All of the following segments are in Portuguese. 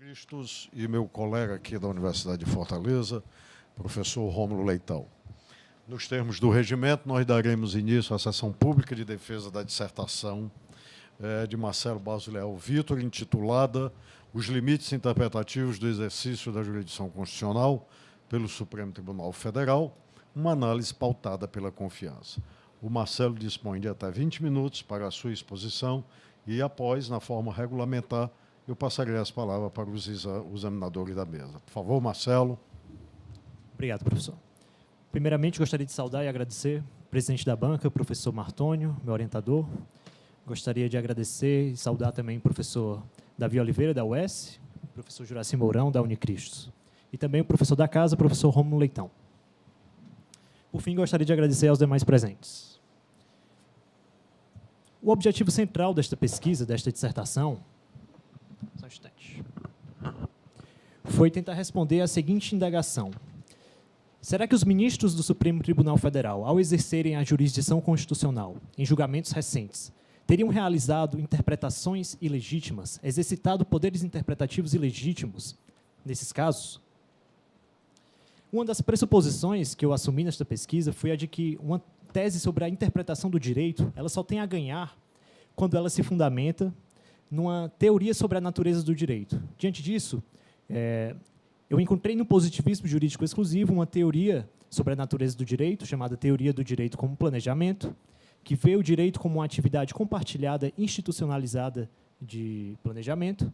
Cristos e meu colega aqui da Universidade de Fortaleza, professor Rômulo Leitão. Nos termos do regimento, nós daremos início à sessão pública de defesa da dissertação de Marcelo Basso Leal Vitor, intitulada Os Limites Interpretativos do Exercício da Jurisdição Constitucional pelo Supremo Tribunal Federal, uma análise pautada pela confiança. O Marcelo dispõe de até 20 minutos para a sua exposição e, após, na forma regulamentar, eu passarei as palavras para os examinadores da mesa. Por favor, Marcelo. Obrigado, professor. Primeiramente, gostaria de saudar e agradecer o presidente da banca, professor Martônio, meu orientador. Gostaria de agradecer e saudar também o professor Davi Oliveira, da UES, o professor Juraci Mourão, da Unicristos, e também o professor da casa, professor Rômulo Leitão. Por fim, gostaria de agradecer aos demais presentes. O objetivo central desta pesquisa, desta dissertação, só um instante, foi tentar responder à seguinte indagação. Será que os ministros do Supremo Tribunal Federal, ao exercerem a jurisdição constitucional em julgamentos recentes, teriam realizado interpretações ilegítimas, exercitado poderes interpretativos ilegítimos nesses casos? Uma das pressuposições que eu assumi nesta pesquisa foi a de que uma tese sobre a interpretação do direito, ela só tem a ganhar quando ela se fundamenta numa teoria sobre a natureza do direito. Diante disso, eu encontrei no positivismo jurídico exclusivo uma teoria sobre a natureza do direito, chamada teoria do direito como planejamento, que vê o direito como uma atividade compartilhada, institucionalizada de planejamento.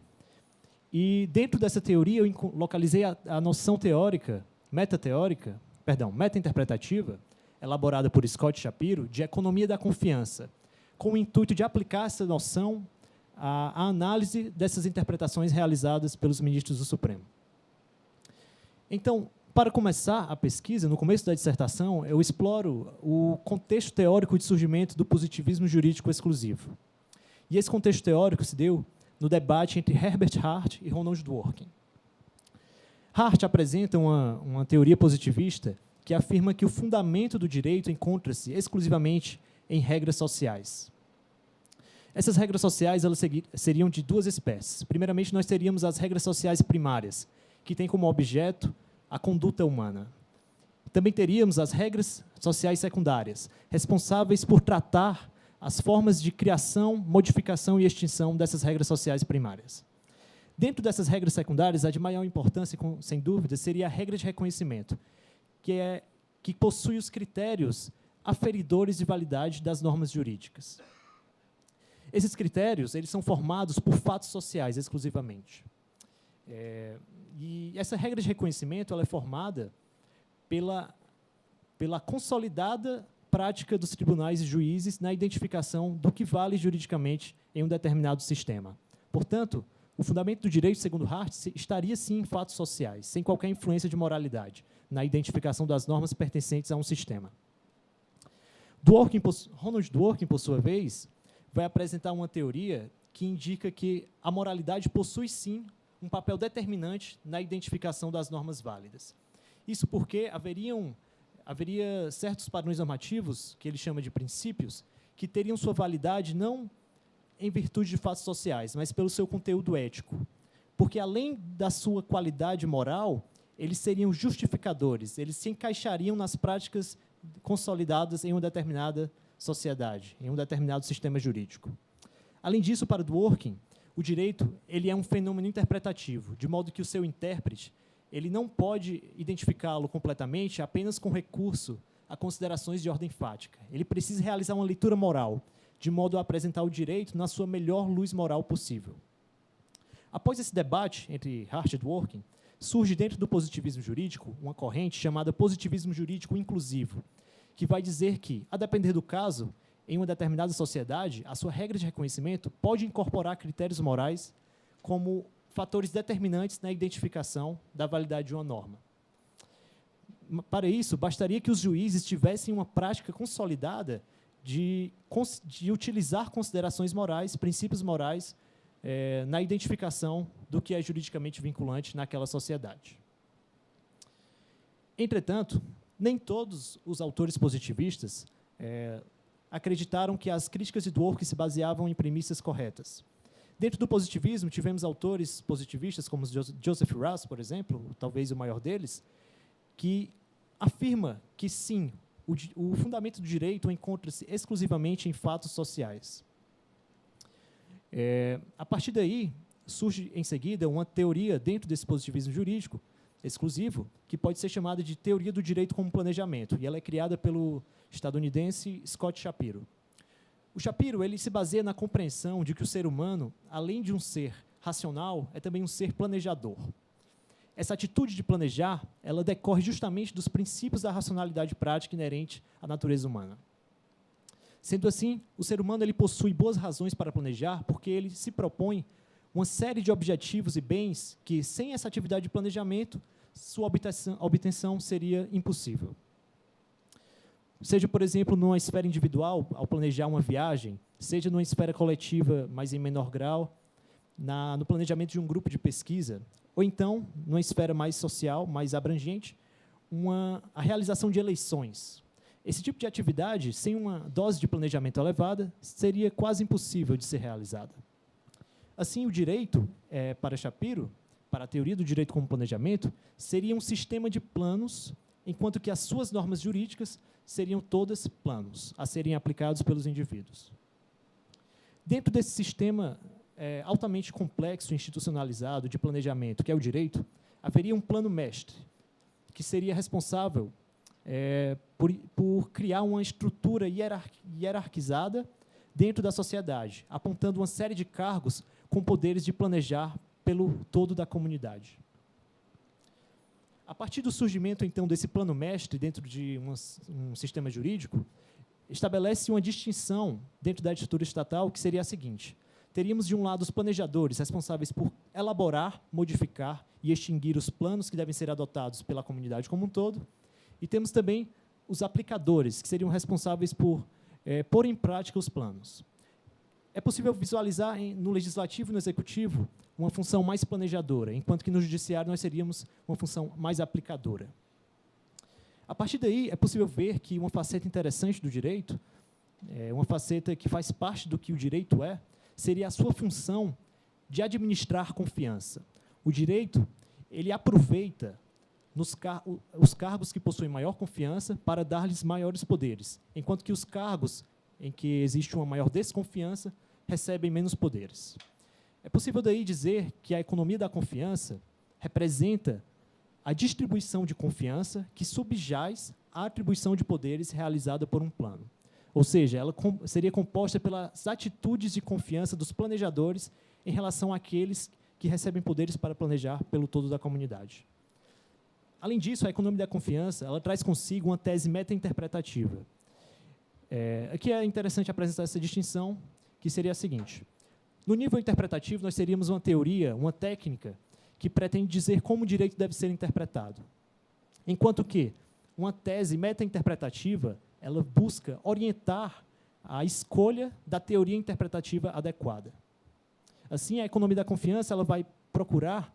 E, dentro dessa teoria, eu localizei a noção teórica, meta-interpretativa, elaborada por Scott Shapiro, de economia da confiança, com o intuito de aplicar essa noção à análise dessas interpretações realizadas pelos ministros do Supremo. Então, para começar a pesquisa, no começo da dissertação, eu exploro o contexto teórico de surgimento do positivismo jurídico exclusivo. E esse contexto teórico se deu no debate entre Herbert Hart e Ronald Dworkin. Hart apresenta uma teoria positivista que afirma que o fundamento do direito encontra-se exclusivamente em regras sociais. Essas regras sociais elas seriam de duas espécies. Primeiramente, nós teríamos as regras sociais primárias, que têm como objeto a conduta humana. Também teríamos as regras sociais secundárias, responsáveis por tratar as formas de criação, modificação e extinção dessas regras sociais primárias. Dentro dessas regras secundárias, a de maior importância, sem dúvida, seria a regra de reconhecimento, que possui os critérios aferidores de validade das normas jurídicas. Esses critérios eles são formados por fatos sociais, exclusivamente. E essa regra de reconhecimento ela é formada pela consolidada prática dos tribunais e juízes na identificação do que vale juridicamente em um determinado sistema. Portanto, o fundamento do direito, segundo Hart, estaria, sim, em fatos sociais, sem qualquer influência de moralidade, na identificação das normas pertencentes a um sistema. Ronald Dworkin, por sua vez, vai apresentar uma teoria que indica que a moralidade possui, sim, um papel determinante na identificação das normas válidas. Isso porque haveria certos padrões normativos, que ele chama de princípios, que teriam sua validade não em virtude de fatos sociais, mas pelo seu conteúdo ético. Porque, além da sua qualidade moral, eles seriam justificadores, eles se encaixariam nas práticas consolidadas em uma determinada sociedade, em um determinado sistema jurídico. Além disso, para Dworkin, o direito ele é um fenômeno interpretativo, de modo que o seu intérprete ele não pode identificá-lo completamente apenas com recurso a considerações de ordem fática. Ele precisa realizar uma leitura moral, de modo a apresentar o direito na sua melhor luz moral possível. Após esse debate entre Hart e Dworkin, surge dentro do positivismo jurídico uma corrente chamada positivismo jurídico inclusivo, que vai dizer que, a depender do caso, em uma determinada sociedade, a sua regra de reconhecimento pode incorporar critérios morais como fatores determinantes na identificação da validade de uma norma. Para isso, bastaria que os juízes tivessem uma prática consolidada de utilizar considerações morais, princípios morais, na identificação do que é juridicamente vinculante naquela sociedade. Entretanto, nem todos os autores positivistas acreditaram que as críticas de Dworkin se baseavam em premissas corretas. Dentro do positivismo, tivemos autores positivistas, como Joseph Russ, por exemplo, talvez o maior deles, que afirma que, sim, o fundamento do direito encontra-se exclusivamente em fatos sociais. A partir daí, surge, em seguida, uma teoria dentro desse positivismo jurídico exclusivo, que pode ser chamada de teoria do direito como planejamento, e ela é criada pelo estadunidense Scott Shapiro. O Shapiro ele se baseia na compreensão de que o ser humano, além de um ser racional, é também um ser planejador. Essa atitude de planejar, ela decorre justamente dos princípios da racionalidade prática inerente à natureza humana. Sendo assim, o ser humano ele possui boas razões para planejar, porque ele se propõe uma série de objetivos e bens que, sem essa atividade de planejamento, sua obtenção seria impossível. Seja, por exemplo, numa esfera individual, ao planejar uma viagem, seja numa esfera coletiva, mas em menor grau, no planejamento de um grupo de pesquisa, ou então, numa esfera mais social, mais abrangente, a realização de eleições. Esse tipo de atividade, sem uma dose de planejamento elevada, seria quase impossível de ser realizada. Assim, o direito, para Shapiro, para a teoria do direito como planejamento, seria um sistema de planos, enquanto que as suas normas jurídicas seriam todas planos, a serem aplicados pelos indivíduos. Dentro desse sistema altamente complexo e institucionalizado de planejamento, que é o direito, haveria um plano mestre, que seria responsável por criar uma estrutura hierarquizada dentro da sociedade, apontando uma série de cargos com poderes de planejar pelo todo da comunidade. A partir do surgimento, então, desse plano mestre dentro de um sistema jurídico, estabelece uma distinção dentro da estrutura estatal que seria a seguinte: teríamos, de um lado, os planejadores, responsáveis por elaborar, modificar e extinguir os planos que devem ser adotados pela comunidade como um todo, e temos também os aplicadores, que seriam responsáveis por pôr em prática os planos. É possível visualizar no legislativo e no executivo uma função mais planejadora, enquanto que no judiciário nós seríamos uma função mais aplicadora. A partir daí, é possível ver que uma faceta interessante do direito, uma faceta que faz parte do que o direito seria a sua função de administrar confiança. O direito, ele aproveita os cargos que possuem maior confiança para dar-lhes maiores poderes, enquanto que os cargos em que existe uma maior desconfiança recebem menos poderes. É possível daí dizer que a economia da confiança representa a distribuição de confiança que subjaz à atribuição de poderes realizada por um plano. Ou seja, ela seria composta pelas atitudes de confiança dos planejadores em relação àqueles que recebem poderes para planejar pelo todo da comunidade. Além disso, a economia da confiança ela traz consigo uma tese meta-interpretativa. Aqui é interessante apresentar essa distinção, que seria a seguinte: no nível interpretativo, nós teríamos uma teoria, uma técnica, que pretende dizer como o direito deve ser interpretado. Enquanto que uma tese meta-interpretativa, ela busca orientar a escolha da teoria interpretativa adequada. Assim, a economia da confiança ela vai procurar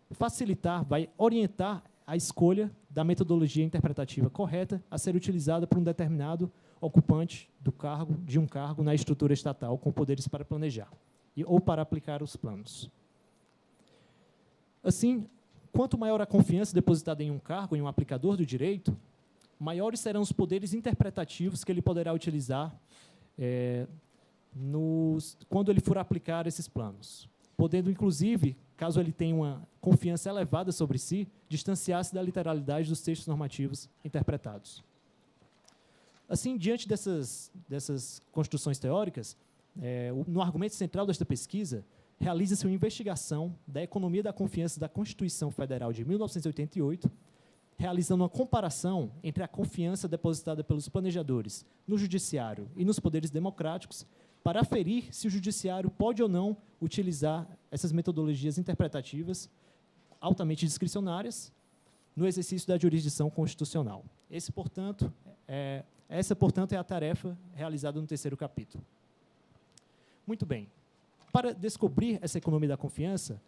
facilitar, vai orientar a escolha da metodologia interpretativa correta a ser utilizada por um determinado ocupante de um cargo na estrutura estatal com poderes para planejar ou para aplicar os planos. Assim, quanto maior a confiança depositada em um cargo, em um aplicador do direito, maiores serão os poderes interpretativos que ele poderá utilizar quando ele for aplicar esses planos, podendo, inclusive, caso ele tenha uma confiança elevada sobre si, distanciar-se da literalidade dos textos normativos interpretados. Assim, diante dessas construções teóricas, no argumento central desta pesquisa, realiza-se uma investigação da economia da confiança da Constituição Federal de 1988, realizando uma comparação entre a confiança depositada pelos planejadores no judiciário e nos poderes democráticos, para aferir se o judiciário pode ou não utilizar essas metodologias interpretativas altamente discricionárias no exercício da jurisdição constitucional. Essa, portanto, é a tarefa realizada no terceiro capítulo. Muito bem. Para descobrir essa economia da confiança,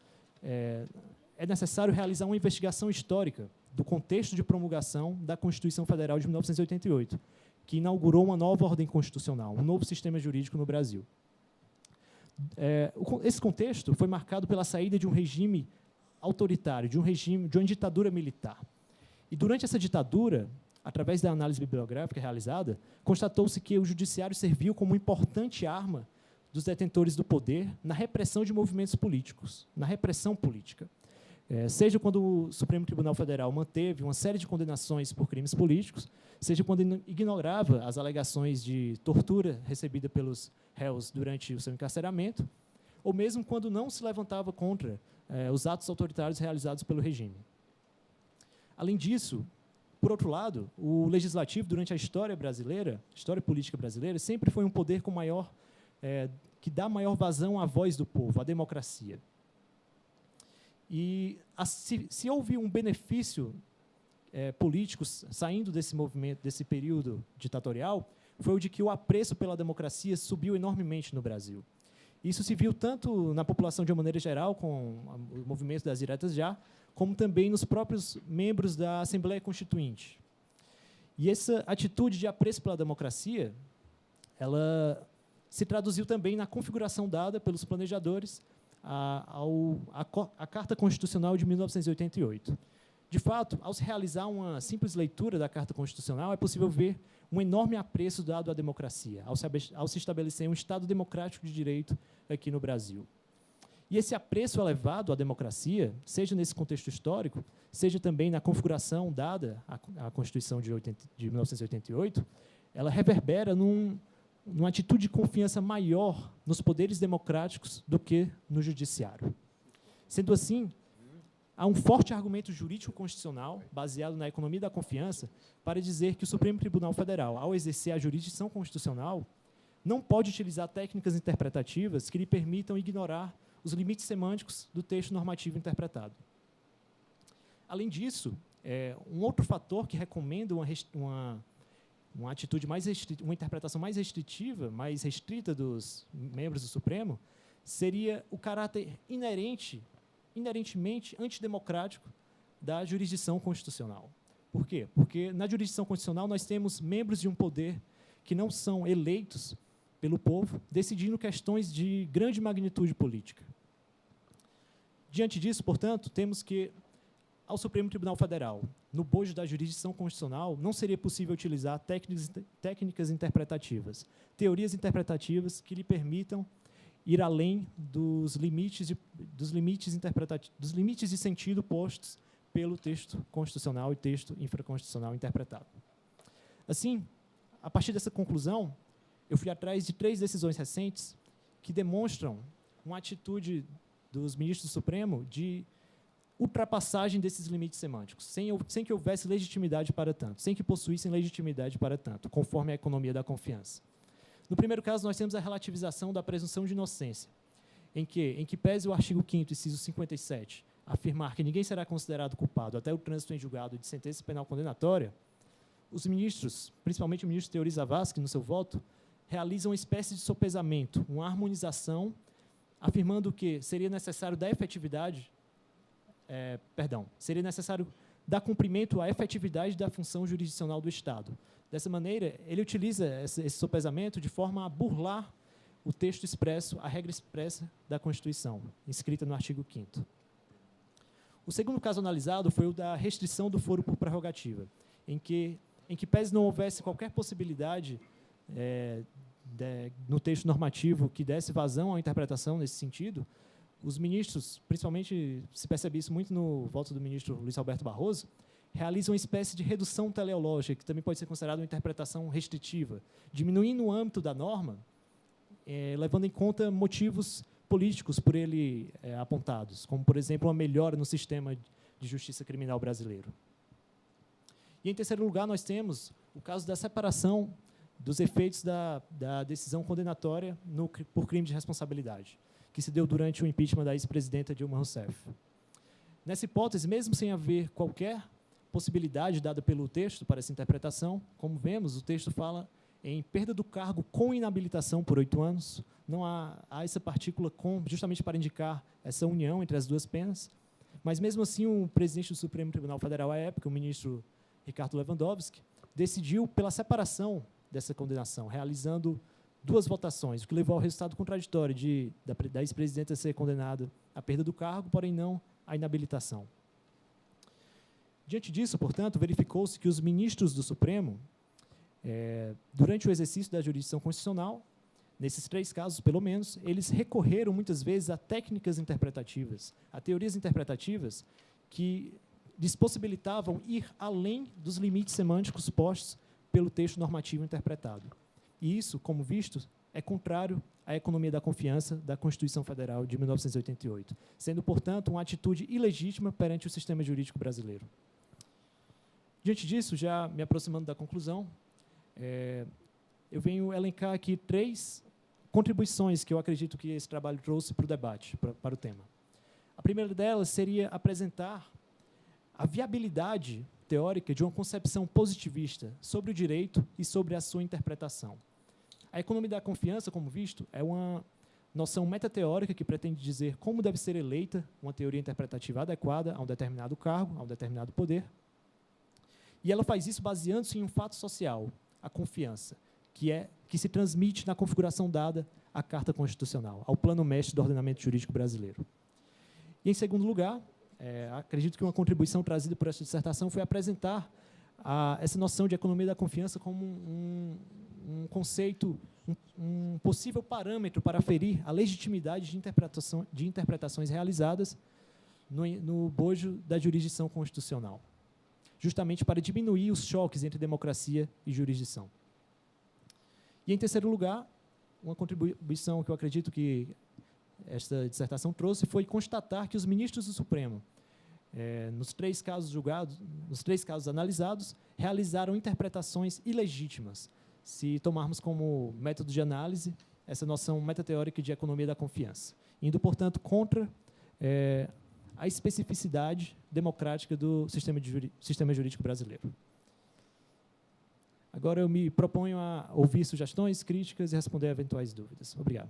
é necessário realizar uma investigação histórica do contexto de promulgação da Constituição Federal de 1988, que inaugurou uma nova ordem constitucional, um novo sistema jurídico no Brasil. Esse contexto foi marcado pela saída de um regime autoritário, de uma ditadura militar. E, durante essa ditadura, através da análise bibliográfica realizada, constatou-se que o judiciário serviu como importante arma dos detentores do poder na repressão de movimentos políticos, na repressão política. Seja quando o Supremo Tribunal Federal manteve uma série de condenações por crimes políticos, seja quando ignorava as alegações de tortura recebida pelos réus durante o seu encarceramento, ou mesmo quando não se levantava contra os atos autoritários realizados pelo regime. Além disso, por outro lado, o legislativo, durante a história política brasileira, sempre foi um poder com que dá maior vazão à voz do povo, à democracia. E se houve um benefício político saindo desse movimento, desse período ditatorial, foi o de que o apreço pela democracia subiu enormemente no Brasil. Isso se viu tanto na população de uma maneira geral, com o movimento das diretas já, como também nos próprios membros da Assembleia Constituinte. E essa atitude de apreço pela democracia, ela se traduziu também na configuração dada pelos planejadores à Carta Constitucional de 1988. De fato, ao se realizar uma simples leitura da Carta Constitucional, é possível ver um enorme apreço dado à democracia, ao se estabelecer um Estado democrático de direito aqui no Brasil. E esse apreço elevado à democracia, seja nesse contexto histórico, seja também na configuração dada à Constituição de 1988, ela reverbera numa atitude de confiança maior nos poderes democráticos do que no judiciário. Sendo assim, há um forte argumento jurídico-constitucional, baseado na economia da confiança, para dizer que o Supremo Tribunal Federal, ao exercer a jurisdição constitucional, não pode utilizar técnicas interpretativas que lhe permitam ignorar os limites semânticos do texto normativo interpretado. Além disso, um outro fator que recomenda uma atitude mais restrita, uma interpretação mais restritiva, mais restrita dos membros do Supremo, seria o caráter inerentemente antidemocrático da jurisdição constitucional. Por quê? Porque na jurisdição constitucional nós temos membros de um poder que não são eleitos pelo povo, decidindo questões de grande magnitude política. Diante disso, portanto, temos que, ao Supremo Tribunal Federal, no bojo da jurisdição constitucional, não seria possível utilizar técnicas interpretativas, teorias interpretativas que lhe permitam ir além dos limites de sentido postos pelo texto constitucional e texto infraconstitucional interpretado. Assim, a partir dessa conclusão, eu fui atrás de 3 decisões recentes que demonstram uma atitude dos ministros do Supremo de ultrapassagem desses limites semânticos, sem que houvesse legitimidade para tanto, sem que possuíssem legitimidade para tanto, conforme a economia da confiança. No primeiro caso, nós temos a relativização da presunção de inocência, em que pese o artigo 5º, inciso 57, afirmar que ninguém será considerado culpado até o trânsito em julgado de sentença penal condenatória, os ministros, principalmente o ministro Teori Zavascki, no seu voto, realizam uma espécie de sopesamento, uma harmonização, afirmando que seria necessário seria necessário dar cumprimento à efetividade da função jurisdicional do Estado. Dessa maneira, ele utiliza esse sopesamento de forma a burlar o texto expresso, a regra expressa da Constituição, inscrita no artigo 5º. O segundo caso analisado foi o da restrição do foro por prerrogativa, em que pese não houvesse qualquer possibilidade no texto normativo que desse vazão à interpretação nesse sentido, os ministros, principalmente se percebe isso muito no voto do ministro Luiz Alberto Barroso, realizam uma espécie de redução teleológica, que também pode ser considerada uma interpretação restritiva, diminuindo o âmbito da norma, levando em conta motivos políticos por ele apontados, como, por exemplo, uma melhora no sistema de justiça criminal brasileiro. E, em terceiro lugar, nós temos o caso da separação dos efeitos da decisão condenatória por crime de responsabilidade, que se deu durante o impeachment da ex-presidenta Dilma Rousseff. Nessa hipótese, mesmo sem haver qualquer possibilidade dada pelo texto para essa interpretação, como vemos, o texto fala em perda do cargo com inabilitação por 8 anos, não há essa partícula com, justamente para indicar essa união entre as duas penas, mas mesmo assim o presidente do Supremo Tribunal Federal à época, o ministro Ricardo Lewandowski, decidiu pela separação dessa condenação, realizando 2 votações, o que levou ao resultado contraditório da ex-presidenta ser condenada à perda do cargo, porém não à inabilitação. Diante disso, portanto, verificou-se que os ministros do Supremo, durante o exercício da jurisdição constitucional, nesses 3 casos, pelo menos, eles recorreram muitas vezes a técnicas interpretativas, a teorias interpretativas que lhes possibilitavam ir além dos limites semânticos postos pelo texto normativo interpretado. E isso, como visto, é contrário à economia da confiança da Constituição Federal de 1988, sendo, portanto, uma atitude ilegítima perante o sistema jurídico brasileiro. Diante disso, já me aproximando da conclusão, eu venho elencar aqui 3 contribuições que eu acredito que esse trabalho trouxe para o debate, para o tema. A primeira delas seria apresentar a viabilidade teórica de uma concepção positivista sobre o direito e sobre a sua interpretação. A economia da confiança, como visto, é uma noção metateórica que pretende dizer como deve ser eleita uma teoria interpretativa adequada a um determinado cargo, a um determinado poder. E ela faz isso baseando-se em um fato social, a confiança, que se transmite na configuração dada à Carta Constitucional, ao plano mestre do ordenamento jurídico brasileiro. E, em segundo lugar, acredito que uma contribuição trazida por esta dissertação foi apresentar essa noção de economia da confiança como um conceito, um possível parâmetro para aferir a legitimidade de interpretações realizadas no bojo da jurisdição constitucional, justamente para diminuir os choques entre democracia e jurisdição. E, em terceiro lugar, uma contribuição que eu acredito que esta dissertação trouxe foi constatar que os ministros do Supremo, nos 3 casos julgados, nos 3 casos analisados, realizaram interpretações ilegítimas, se tomarmos como método de análise essa noção metateórica de economia da confiança, indo, portanto, contra a especificidade democrática do sistema jurídico brasileiro. Agora eu me proponho a ouvir sugestões, críticas e responder a eventuais dúvidas. Obrigado.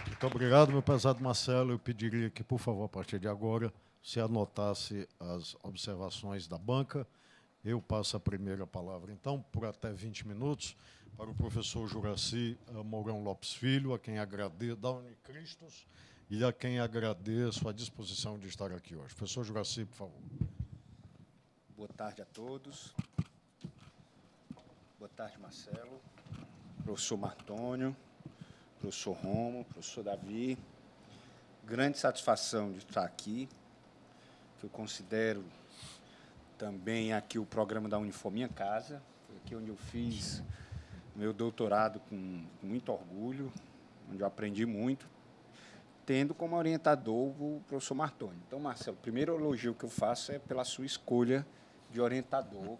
Muito obrigado, meu prezado Marcelo. Eu pediria que, por favor, a partir de agora, se anotasse as observações da banca. Eu passo a primeira palavra, então, por até 20 minutos, para o professor Juraci Mourão Lopes Filho, a quem agradeço, da Unicristos, e a quem agradeço a disposição de estar aqui hoje. Professor Juraci, por favor. Boa tarde a todos. Boa tarde, Marcelo, professor Martônio, professor Romo, professor Davi. Grande satisfação de estar aqui, que eu considero também aqui o programa da Unifor Minha Casa, foi aqui onde eu fiz meu doutorado com muito orgulho, onde eu aprendi muito, tendo como orientador o professor Martônio. Então, Marcelo, o primeiro elogio que eu faço é pela sua escolha de orientador,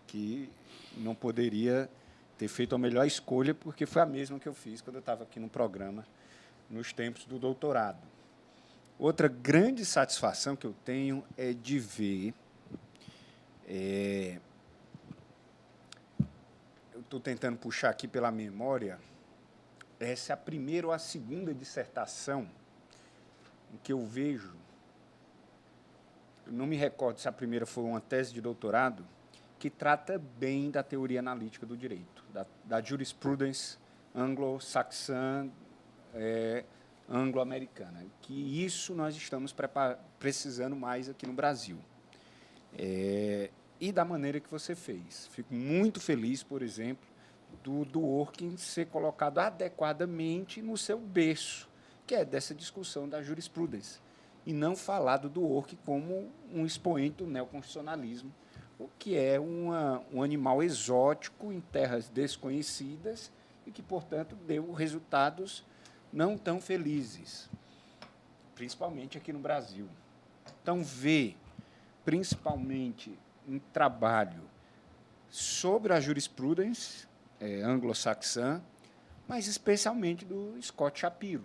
que não poderia ter feito a melhor escolha, porque foi a mesma que eu fiz quando eu estava aqui no programa, nos tempos do doutorado. Outra grande satisfação que eu tenho é de ver... eu estou tentando puxar aqui pela memória, essa é a primeira ou a segunda dissertação em que eu vejo, eu não me recordo se a primeira foi uma tese de doutorado, que trata bem da teoria analítica do direito, da jurisprudência anglo-saxã, anglo-americana, que isso nós estamos precisando mais aqui no Brasil. E da maneira que você fez. Fico muito feliz, por exemplo, do Dworkin ser colocado adequadamente no seu berço, que é dessa discussão da jurisprudência, e não falar do Dworkin como um expoente do neoconstitucionalismo, o que é um animal exótico em terras desconhecidas e que, portanto, deu resultados não tão felizes, principalmente aqui no Brasil. Então, ver, principalmente, um trabalho sobre a jurisprudência anglo-saxã, mas especialmente do Scott Shapiro,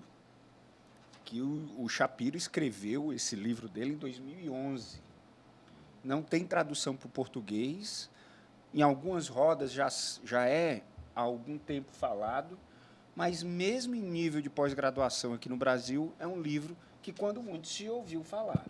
que o Shapiro escreveu esse livro dele em 2011. Não tem tradução para o português, em algumas rodas já é há algum tempo falado, mas, mesmo em nível de pós-graduação aqui no Brasil, é um livro que, quando muito, se ouviu falar.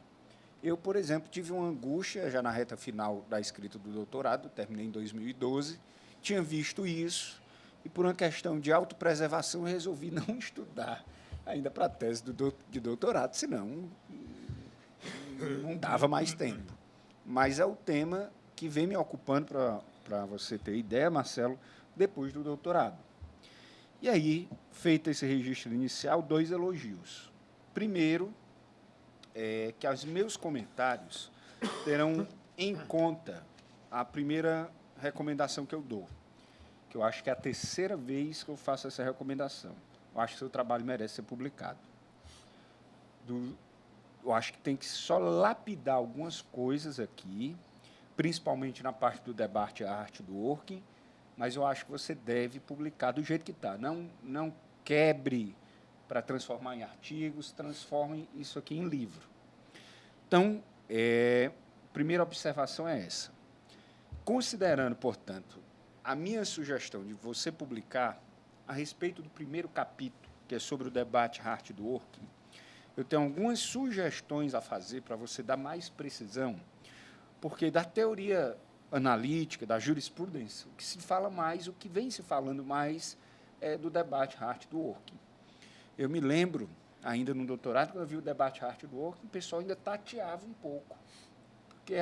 Eu, por exemplo, tive uma angústia, já na reta final da escrita do doutorado, terminei em 2012, tinha visto isso, e por uma questão de autopreservação, eu resolvi não estudar ainda para a tese de doutorado, senão não dava mais tempo. Mas é o tema que vem me ocupando, para você ter ideia, Marcelo, depois do doutorado. E aí, feito esse registro inicial, 2 elogios. Primeiro, que os meus comentários terão em conta a primeira recomendação que eu dou, que eu acho que é a 3ª vez que eu faço essa recomendação. Eu acho que seu trabalho merece ser publicado. Eu acho que tem que só lapidar algumas coisas aqui, principalmente na parte do debate à arte do working, mas eu acho que você deve publicar do jeito que está. Não quebre para transformar em artigos, transforme isso aqui em livro. Então, a primeira observação é essa. Considerando, portanto, a minha sugestão de você publicar a respeito do primeiro capítulo, que é sobre o debate à arte do working, eu tenho algumas sugestões a fazer para você dar mais precisão, porque da teoria analítica, da jurisprudência, o que se fala mais, o que vem se falando mais é do debate à arte do working. Eu me lembro, ainda no doutorado, quando eu vi o debate à arte do working, o pessoal ainda tateava um pouco, porque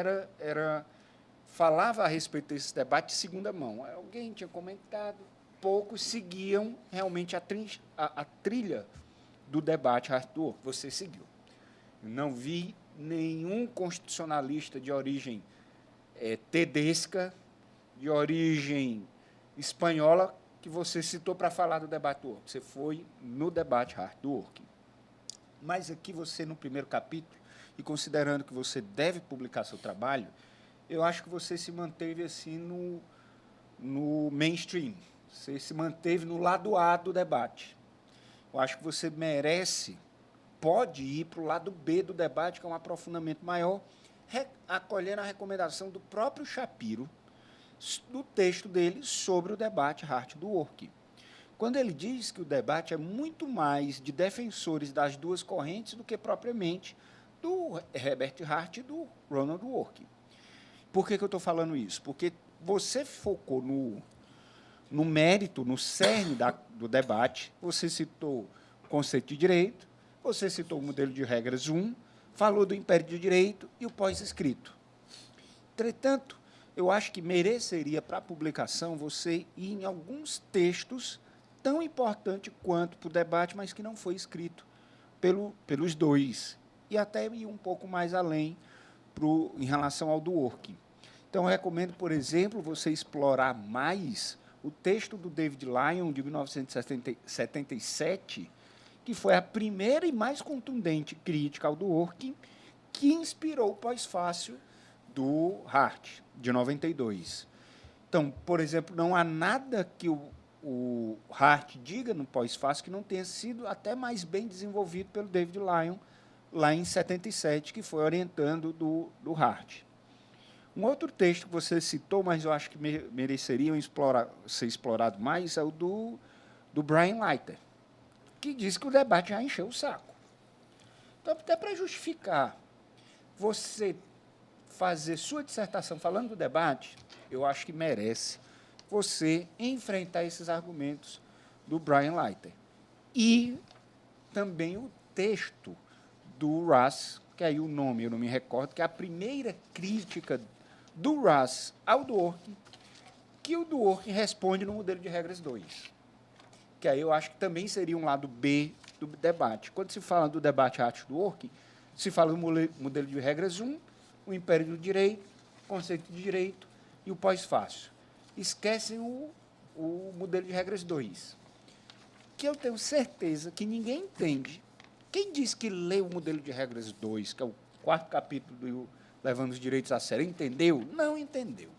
falava a respeito desse debate de segunda mão. Alguém tinha comentado, poucos seguiam realmente a trilha do debate à arte do working. Você seguiu. Eu não vi nenhum constitucionalista de origem tedesca, de origem espanhola, que você citou para falar do debate do working. Você foi no debate à arte do working. Mas aqui você, no primeiro capítulo, e considerando que você deve publicar seu trabalho, eu acho que você se manteve assim no mainstream, você se manteve no lado A do debate. Eu acho que você pode ir para o lado B do debate, que é um aprofundamento maior, acolhendo a recomendação do próprio Shapiro, do texto dele sobre o debate à arte do working. Quando ele diz que o debate é muito mais de defensores das duas correntes do que propriamente do Herbert Hart e do Ronald Dworkin. Por que eu estou falando isso? Porque você focou no mérito, no cerne do debate, você citou o conceito de direito, você citou o modelo de regras 1, falou do império de direito e o pós-escrito. Entretanto, eu acho que mereceria para a publicação você ir em alguns textos tão importantes quanto para o debate, mas que não foi escrito pelos dois, e até ir um pouco mais além em relação ao Dworkin. Então, eu recomendo, por exemplo, você explorar mais o texto do David Lyon, de 1977, que foi a primeira e mais contundente crítica ao Dworkin, que inspirou o pós-fácil do Hart, de 92. Então, por exemplo, não há nada que o Hart diga no pós-fácil que não tenha sido até mais bem desenvolvido pelo David Lyon, lá em 77, que foi orientando do Hart. Um outro texto que você citou, mas eu acho que mereceria ser explorado mais, é o do Brian Leiter, que diz que o debate já encheu o saco. Então, até para justificar você fazer sua dissertação falando do debate, eu acho que merece você enfrentar esses argumentos do Brian Leiter. E também o texto do Russ, que aí o nome eu não me recordo, que é a primeira crítica do Russ ao Dworkin, que o Dworkin responde no modelo de regras 2. Que aí eu acho que também seria um lado B do debate. Quando se fala do debate à arte do Dworkin, se fala do modelo de regras 1, o império do direito, o conceito de direito e o pós-fácil. Esquecem o modelo de regras 2, que eu tenho certeza que ninguém entende. Quem diz que leu o modelo de regras 2, que é o 4º capítulo do Levando os Direitos a Sério, entendeu? Não entendeu.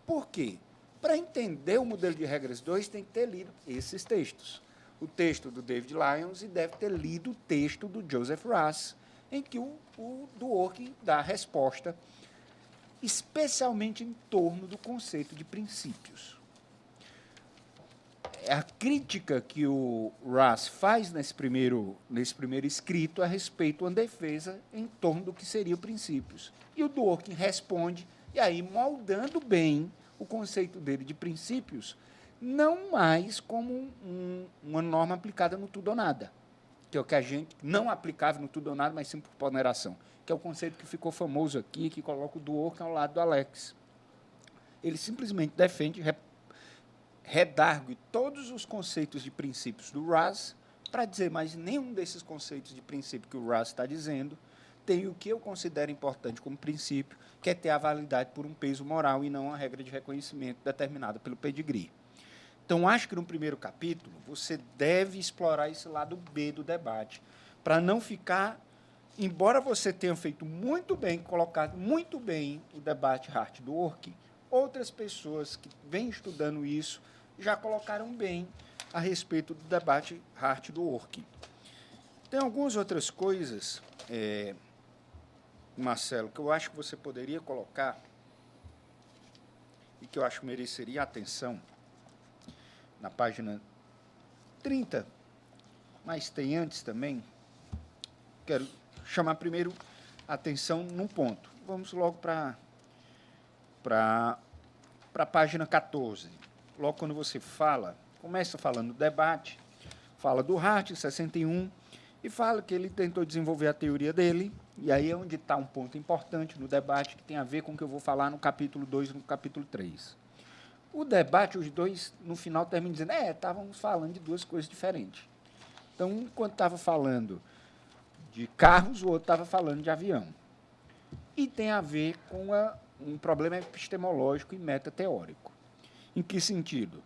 Por quê? Para entender o modelo de regras 2, tem que ter lido esses textos. O texto do David Lyons e deve ter lido o texto do Joseph Russ, em que o Dworkin dá a resposta, especialmente em torno do conceito de princípios. A crítica que o Russ faz nesse primeiro escrito a respeito de uma defesa em torno do que seriam princípios. E o Dworkin responde, e aí moldando bem o conceito dele de princípios não mais como uma norma aplicada no tudo ou nada, que é o que a gente não aplicava no tudo ou nada, mas sim por ponderação, que é o conceito que ficou famoso aqui, que coloca o Dworkin ao lado do Alex. Ele simplesmente defende, redargue todos os conceitos de princípios do Raz para dizer, mas nenhum desses conceitos de princípio que o Raz está dizendo tem o que eu considero importante como princípio, que é ter a validade por um peso moral e não uma regra de reconhecimento determinada pelo pedigree. Então, acho que no primeiro capítulo você deve explorar esse lado B do debate, para não ficar, embora você tenha feito muito bem, colocado muito bem o debate Hart-Dworkin, outras pessoas que vêm estudando isso já colocaram bem a respeito do debate Hart-Dworkin. Tem algumas outras coisas, Marcelo, que eu acho que você poderia colocar e que eu acho que mereceria atenção na página 30, mas tem antes também. Quero chamar primeiro a atenção num ponto. Vamos logo para a página 14. Logo quando você começa falando do debate, fala do Hart, 61, e fala que ele tentou desenvolver a teoria dele, e aí é onde está um ponto importante no debate, que tem a ver com o que eu vou falar no capítulo 2 e no capítulo 3. O debate, os dois, no final, terminam dizendo, estávamos falando de duas coisas diferentes. Então, enquanto estava falando de carros, o outro estava falando de avião. E tem a ver com um problema epistemológico e metateórico. Em que sentido?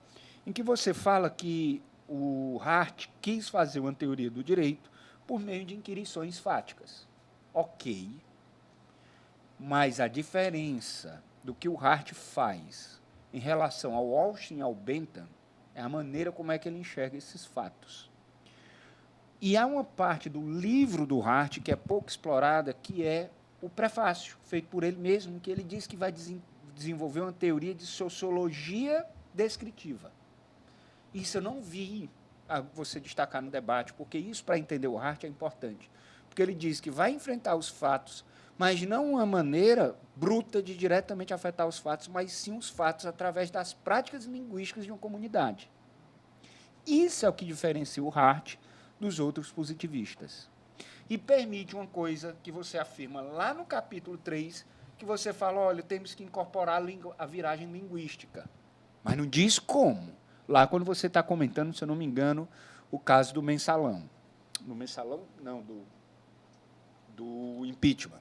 Em que você fala que o Hart quis fazer uma teoria do direito por meio de inquirições fáticas. Ok, mas a diferença do que o Hart faz em relação ao Austin e ao Bentham é a maneira como é que ele enxerga esses fatos. E há uma parte do livro do Hart que é pouco explorada, que é o prefácio, feito por ele mesmo, que ele diz que vai desenvolver uma teoria de sociologia descritiva. Isso eu não vi você destacar no debate, porque isso, para entender o Hart, é importante. Porque ele diz que vai enfrentar os fatos, mas não uma maneira bruta de diretamente afetar os fatos, mas sim os fatos através das práticas linguísticas de uma comunidade. Isso é o que diferencia o Hart dos outros positivistas. E permite uma coisa que você afirma lá no capítulo 3, que você fala, olha, temos que incorporar a viragem linguística. Mas não diz como. Lá, quando você está comentando, se eu não me engano, o caso do mensalão. No mensalão? Não, do impeachment.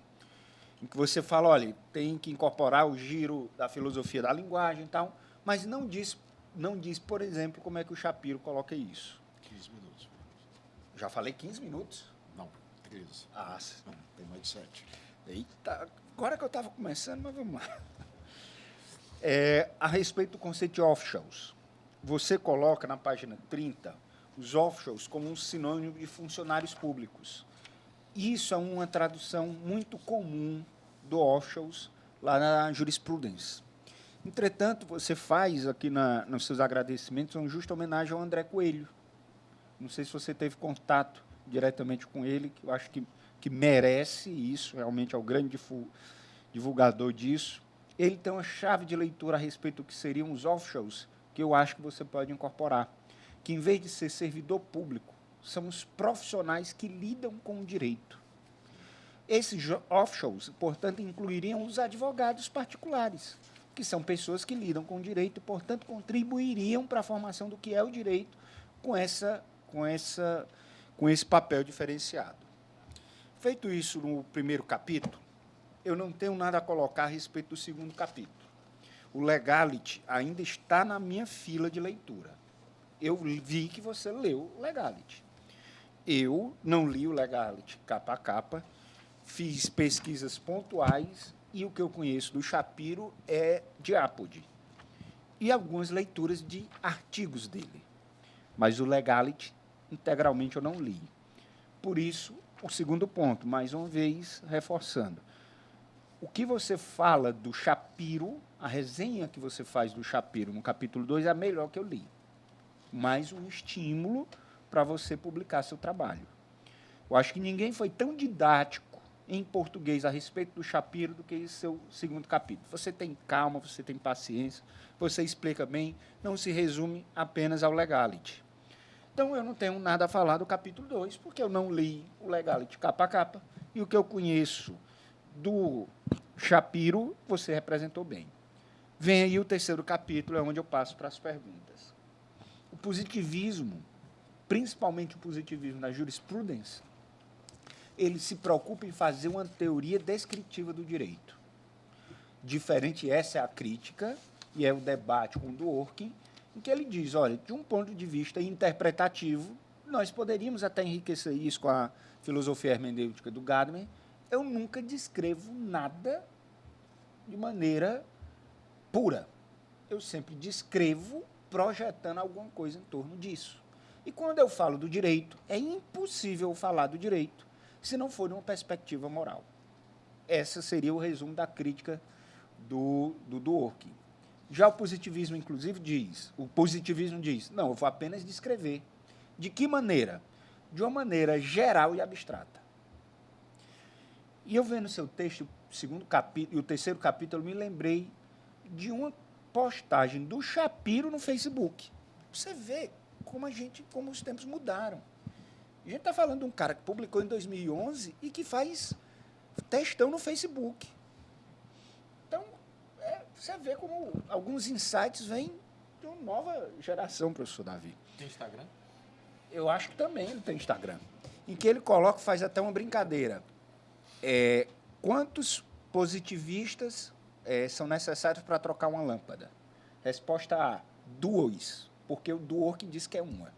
Em que você fala, olha, tem que incorporar o giro da filosofia da linguagem e tal, mas não diz, por exemplo, como é que o Shapiro coloca isso. 15 minutos. Já falei 15 minutos? Não, 13. Ah, não, tem mais de 7. Eita, agora que eu estava começando, mas vamos lá. A respeito do conceito de offshows, você coloca na página 30 os offshows como um sinônimo de funcionários públicos. Isso é uma tradução muito comum do offshows lá na jurisprudência. Entretanto, você faz aqui nos seus agradecimentos uma justa homenagem ao André Coelho. Não sei se você teve contato diretamente com ele, que eu acho que merece isso, realmente é o grande divulgador disso. Ele tem uma chave de leitura a respeito do que seriam os offshows, que eu acho que você pode incorporar, que, em vez de ser servidor público, são os profissionais que lidam com o direito. Esses offshows, portanto, incluiriam os advogados particulares, que são pessoas que lidam com o direito e, portanto, contribuiriam para a formação do que é o direito com esse papel diferenciado. Feito isso no primeiro capítulo, eu não tenho nada a colocar a respeito do segundo capítulo. O Legality ainda está na minha fila de leitura. Eu vi que você leu o Legality. Eu não li o Legality capa a capa, fiz pesquisas pontuais e o que eu conheço do Shapiro é de Apodi e algumas leituras de artigos dele. Mas o Legality, integralmente, eu não li. Por isso, o segundo ponto, mais uma vez, reforçando. O que você fala do Shapiro, a resenha que você faz do Shapiro no capítulo 2 é a melhor que eu li. Mais um estímulo para você publicar seu trabalho. Eu acho que ninguém foi tão didático em português a respeito do Shapiro do que seu segundo capítulo. Você tem calma, você tem paciência, você explica bem, não se resume apenas ao legality. Então, eu não tenho nada a falar do capítulo 2, porque eu não li o legality capa a capa, e o que eu conheço do Shapiro, você representou bem. Vem aí o terceiro capítulo, é onde eu passo para as perguntas. O positivismo, principalmente o positivismo da jurisprudência, ele se preocupa em fazer uma teoria descritiva do direito. Diferente, essa é a crítica, e é o debate com o Dworkin, em que ele diz, olha, de um ponto de vista interpretativo, nós poderíamos até enriquecer isso com a filosofia hermenêutica do Gadamer, eu nunca descrevo nada de maneira pura. Eu sempre descrevo projetando alguma coisa em torno disso. E quando eu falo do direito, é impossível falar do direito se não for de uma perspectiva moral. Esse seria o resumo da crítica do Dworkin. Já o positivismo, inclusive, diz, não, eu vou apenas descrever. De que maneira? De uma maneira geral e abstrata. E eu vendo seu texto, segundo capítulo, e o terceiro capítulo, eu me lembrei de uma postagem do Shapiro no Facebook. Você vê como os tempos mudaram. A gente está falando de um cara que publicou em 2011 e que faz textão no Facebook. Então, você vê como alguns insights vêm de uma nova geração, professor Davi. Tem Instagram? Eu acho que também ele tem Instagram. Em que ele coloca, faz até uma brincadeira. Quantos positivistas são necessários para trocar uma lâmpada? Resposta A, 2, porque o Dworkin diz que é uma.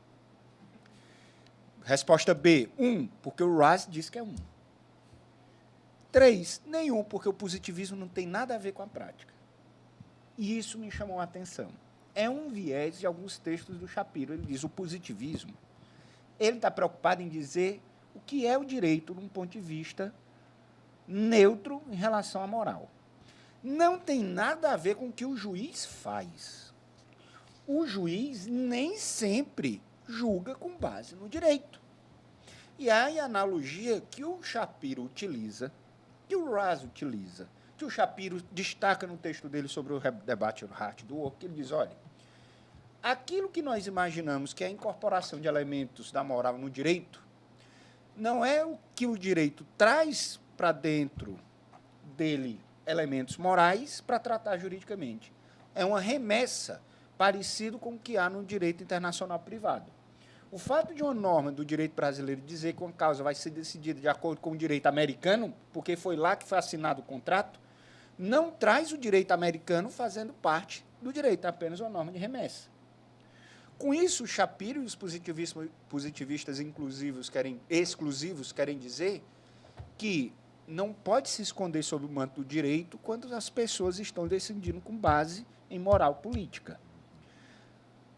Resposta B, 1, porque o Raz diz que é 1. 3, nenhum, porque o positivismo não tem nada a ver com a prática. E isso me chamou a atenção. É um viés de alguns textos do Shapiro. Ele diz, o positivismo, ele está preocupado em dizer o que é o direito de um ponto de vista neutro em relação à moral. Não tem nada a ver com o que o juiz faz. O juiz nem sempre julga com base no direito. E aí a analogia que o Shapiro utiliza, que o Raz utiliza, que o Shapiro destaca no texto dele sobre o debate do Hart do Work, ele diz, olha, aquilo que nós imaginamos que é a incorporação de elementos da moral no direito, não é o que o direito traz para dentro dele elementos morais para tratar juridicamente. É uma remessa parecido com o que há no direito internacional privado. O fato de uma norma do direito brasileiro dizer que uma causa vai ser decidida de acordo com o direito americano, porque foi lá que foi assinado o contrato, não traz o direito americano fazendo parte do direito, é apenas uma norma de remessa. Com isso, o Shapiro e os positivistas exclusivos querem dizer que não pode se esconder sob o manto do direito quando as pessoas estão decidindo com base em moral política.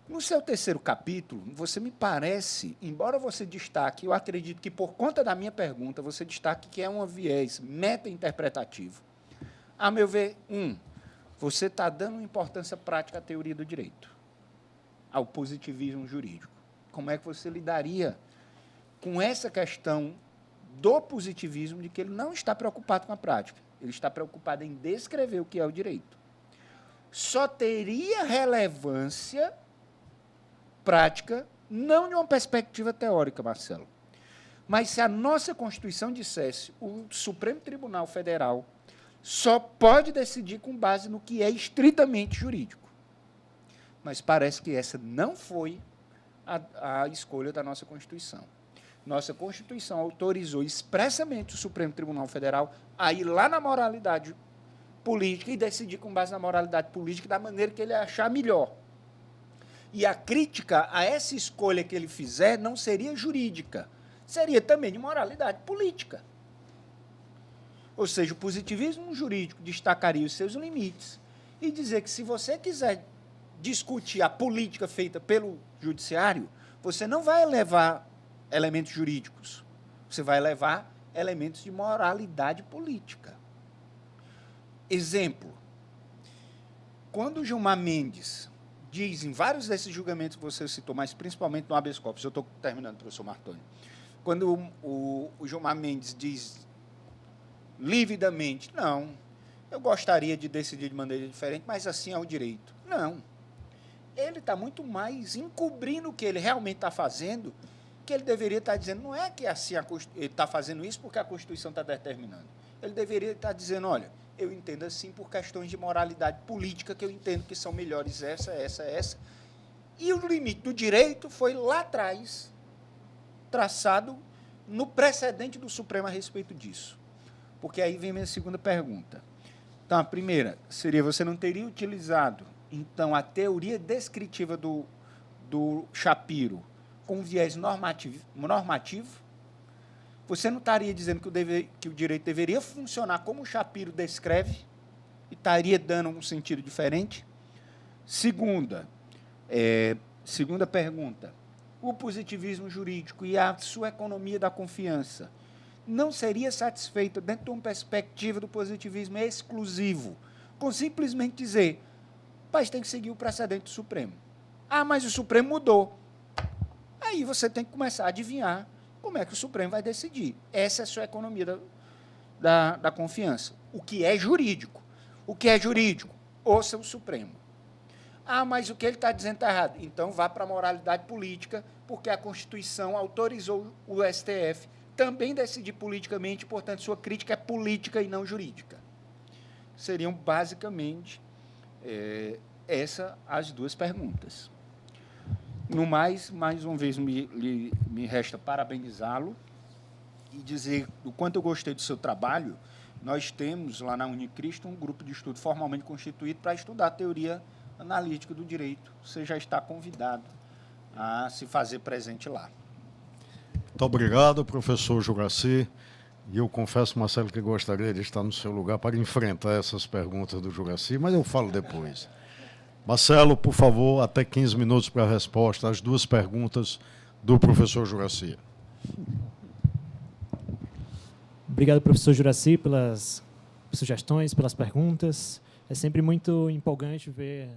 No seu terceiro capítulo, você me parece, embora você destaque, eu acredito que por conta da minha pergunta, você destaque que é um viés meta-interpretativo. A meu ver, você está dando importância prática à teoria do direito, ao positivismo jurídico. Como é que você lidaria com essa questão do positivismo de que ele não está preocupado com a prática, ele está preocupado em descrever o que é o direito. Só teria relevância prática, não de uma perspectiva teórica, Marcelo, mas se a nossa Constituição dissesse o Supremo Tribunal Federal só pode decidir com base no que é estritamente jurídico. Mas parece que essa não foi a escolha da nossa Constituição. Nossa Constituição autorizou expressamente o Supremo Tribunal Federal a ir lá na moralidade política e decidir com base na moralidade política da maneira que ele achar melhor. E a crítica a essa escolha que ele fizer não seria jurídica, seria também de moralidade política. Ou seja, o positivismo jurídico destacaria os seus limites e dizer que se você quiser discutir a política feita pelo judiciário, você não vai levar elementos jurídicos, você vai levar elementos de moralidade política. Exemplo, quando o Gilmar Mendes diz, em vários desses julgamentos que você citou, mas principalmente no habeas corpus, eu estou terminando, professor Martoni, quando o Gilmar Mendes diz lividamente. Não. Eu gostaria de decidir de maneira diferente, mas assim é o direito. Não. Ele está muito mais encobrindo o que ele realmente está fazendo, que ele deveria estar dizendo, não é que assim ele está fazendo isso porque a Constituição está determinando. Ele deveria estar dizendo, olha, eu entendo assim por questões de moralidade política, que eu entendo que são melhores essa. E o limite do direito foi lá atrás, traçado no precedente do Supremo a respeito disso. Porque aí vem a minha segunda pergunta. Então, a primeira seria, você não teria utilizado, então, a teoria descritiva do Shapiro com viés normativo? Você não estaria dizendo que o direito deveria funcionar como o Shapiro descreve e estaria dando um sentido diferente? Segunda pergunta. O positivismo jurídico e a sua economia da confiança não seria satisfeita dentro de uma perspectiva do positivismo exclusivo, com simplesmente dizer, mas tem que seguir o precedente do Supremo. Ah, mas o Supremo mudou. Aí você tem que começar a adivinhar como é que o Supremo vai decidir. Essa é a sua economia da confiança. O que é jurídico? O que é jurídico? Ouça o Supremo. Ah, mas o que ele está dizendo está errado. Então, vá para a moralidade política, porque a Constituição autorizou o STF também decidir politicamente, portanto, sua crítica é política e não jurídica. Seriam, basicamente, as duas perguntas. No mais uma vez, me resta parabenizá-lo e dizer o quanto eu gostei do seu trabalho. Nós temos, lá na Unicristo, um grupo de estudo formalmente constituído para estudar a teoria analítica do direito. Você já está convidado a se fazer presente lá. Muito obrigado, professor Juracy. E eu confesso, Marcelo, que gostaria de estar no seu lugar para enfrentar essas perguntas do Juracy, mas eu falo depois. Marcelo, por favor, até 15 minutos para a resposta às duas perguntas do professor Juracy. Obrigado, professor Juracy, pelas sugestões, pelas perguntas. É sempre muito empolgante ver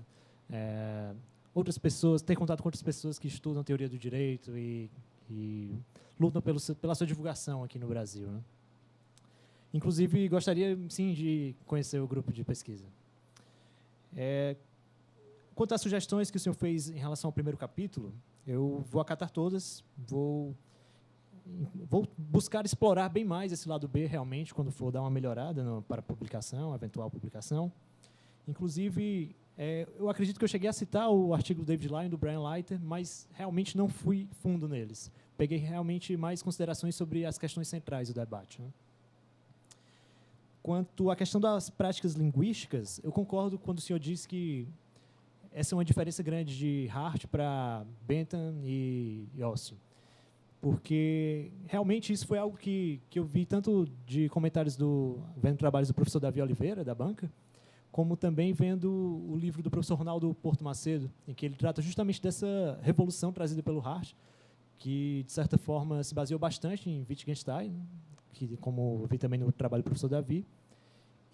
outras pessoas, ter contato com outras pessoas que estudam teoria do direito e lutam pela sua divulgação aqui no Brasil, né? Inclusive, gostaria, sim, de conhecer o grupo de pesquisa. Quanto às sugestões que o senhor fez em relação ao primeiro capítulo, eu vou acatar todas, vou buscar explorar bem mais esse lado B, realmente, quando for dar uma melhorada para a publicação, eventual publicação. Inclusive, eu acredito que eu cheguei a citar o artigo do David Lyon e do Brian Leiter, mas realmente não fui fundo neles. Peguei realmente mais considerações sobre as questões centrais do debate, né? Quanto à questão das práticas linguísticas, eu concordo quando o senhor diz que essa é uma diferença grande de Hart para Bentham e Yossi, porque realmente isso foi algo que eu vi tanto de comentários vendo trabalhos do professor Davi Oliveira, da banca, como também vendo o livro do professor Ronaldo Porto Macedo, em que ele trata justamente dessa revolução trazida pelo Hart, que, de certa forma, se baseou bastante em Wittgenstein, que, como eu vi também no trabalho do professor Davi,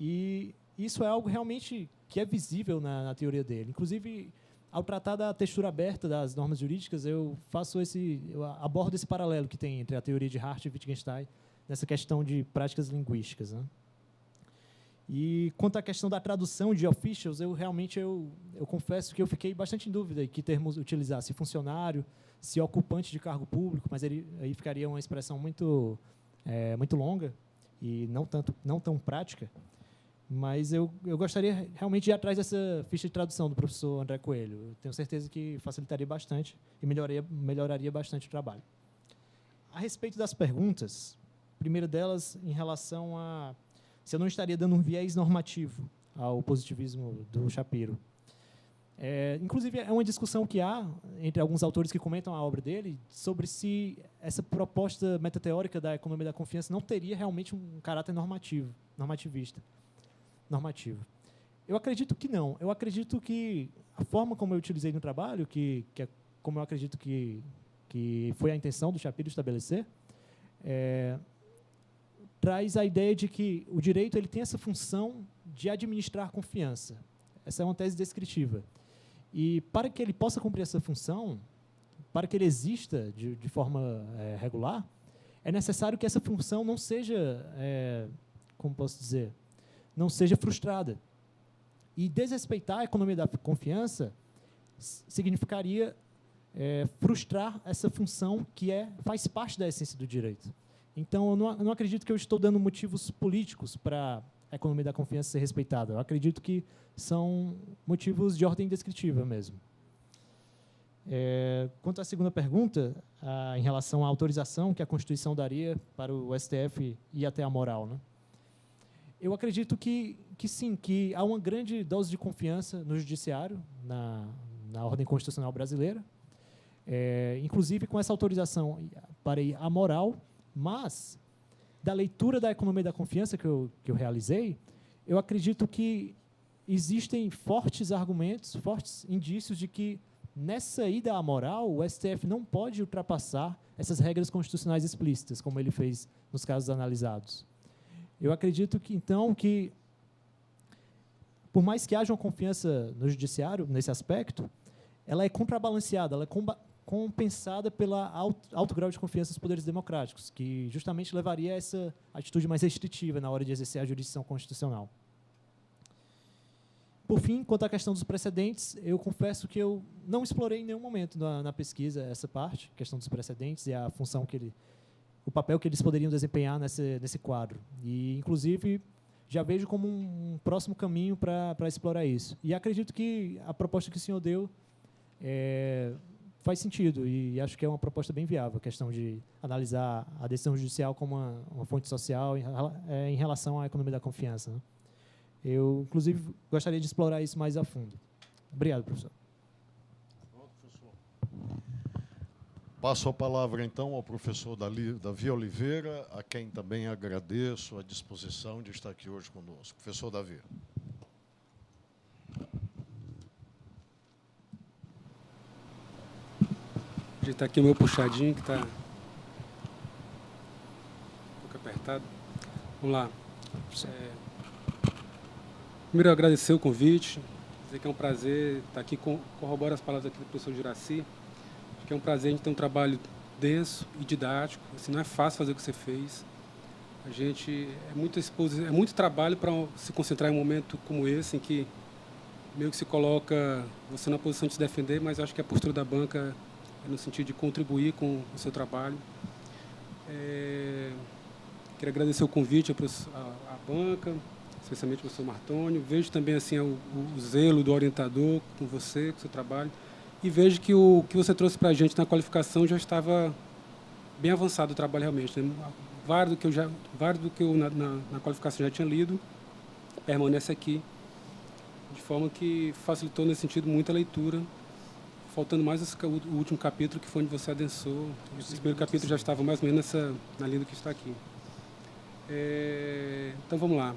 e isso é algo realmente que é visível na teoria dele. Inclusive, ao tratar da textura aberta das normas jurídicas, eu abordo esse paralelo que tem entre a teoria de Hart e Wittgenstein nessa questão de práticas linguísticas, né? E quanto à questão da tradução de officials, eu confesso que eu fiquei bastante em dúvida em que termos utilizar, se funcionário, se ocupante de cargo público, mas aí ficaria uma expressão muito longa e não tão prática. Mas eu gostaria realmente de ir atrás dessa ficha de tradução do professor André Coelho. Eu tenho certeza que facilitaria bastante e melhoraria bastante o trabalho. A respeito das perguntas, a primeira delas em relação a se eu não estaria dando um viés normativo ao positivismo do Shapiro. Inclusive, é uma discussão que há entre alguns autores que comentam a obra dele sobre se essa proposta metateórica da economia da confiança não teria realmente um caráter normativo. Eu acredito que não. Eu acredito que a forma como eu utilizei no trabalho, como eu acredito que foi a intenção do Shapiro estabelecer, traz a ideia de que o direito ele tem essa função de administrar confiança. Essa é uma tese descritiva. E para que ele possa cumprir essa função, para que ele exista de forma regular, é necessário que essa função não seja como posso dizer, não seja frustrada. E desrespeitar a economia da confiança significaria frustrar essa função que faz parte da essência do direito. Então, eu não acredito que eu estou dando motivos políticos para a economia da confiança ser respeitada. Eu acredito que são motivos de ordem descritiva mesmo. Quanto à segunda pergunta, em relação à autorização que a Constituição daria para o STF ir até a moral, né? Eu acredito que sim, que há uma grande dose de confiança no judiciário, na ordem constitucional brasileira, inclusive com essa autorização para ir à moral, mas, da leitura da economia da confiança que eu realizei, eu acredito que existem fortes argumentos, fortes indícios de que, nessa ida à moral, o STF não pode ultrapassar essas regras constitucionais explícitas, como ele fez nos casos analisados. Eu acredito que, então, que, por mais que haja uma confiança no judiciário, nesse aspecto, ela é contrabalanceada, ela é compensada pelo alto grau de confiança dos poderes democráticos, que justamente levaria a essa atitude mais restritiva na hora de exercer a jurisdição constitucional. Por fim, quanto à questão dos precedentes, eu confesso que eu não explorei em nenhum momento na pesquisa essa parte, questão dos precedentes e a função o papel que eles poderiam desempenhar nesse quadro. E, inclusive, já vejo como um próximo caminho para explorar isso. E acredito que a proposta que o senhor deu faz sentido, e acho que é uma proposta bem viável, a questão de analisar a decisão judicial como uma fonte social em relação à economia da confiança, né? Eu, inclusive, gostaria de explorar isso mais a fundo. Obrigado, professor. Passo a palavra, então, ao professor Davi Oliveira, a quem também agradeço a disposição de estar aqui hoje conosco. Professor Davi. Está aqui o meu puxadinho, que está um pouco apertado. Vamos lá. Primeiro, agradecer o convite, dizer que é um prazer estar aqui, corroboro as palavras aqui do professor Juracy. Acho que é um prazer a gente ter um trabalho denso e didático. Assim, não é fácil fazer o que você fez. A gente é muito trabalho para se concentrar em um momento como esse, em que meio que se coloca você na posição de se defender, mas acho que a postura da banca é no sentido de contribuir com o seu trabalho. Quero agradecer o convite à banca, especialmente ao professor Martônio. Vejo também assim, o zelo do orientador com você, com o seu trabalho, e vejo que o que você trouxe para a gente na qualificação já estava bem avançado o trabalho realmente, né? Vários do que eu na qualificação já tinha lido, permanece aqui, de forma que facilitou nesse sentido muita leitura, faltando mais o último capítulo, que foi onde você adensou. Esse primeiro capítulo já estava mais ou menos na linha do que está aqui. Então, vamos lá.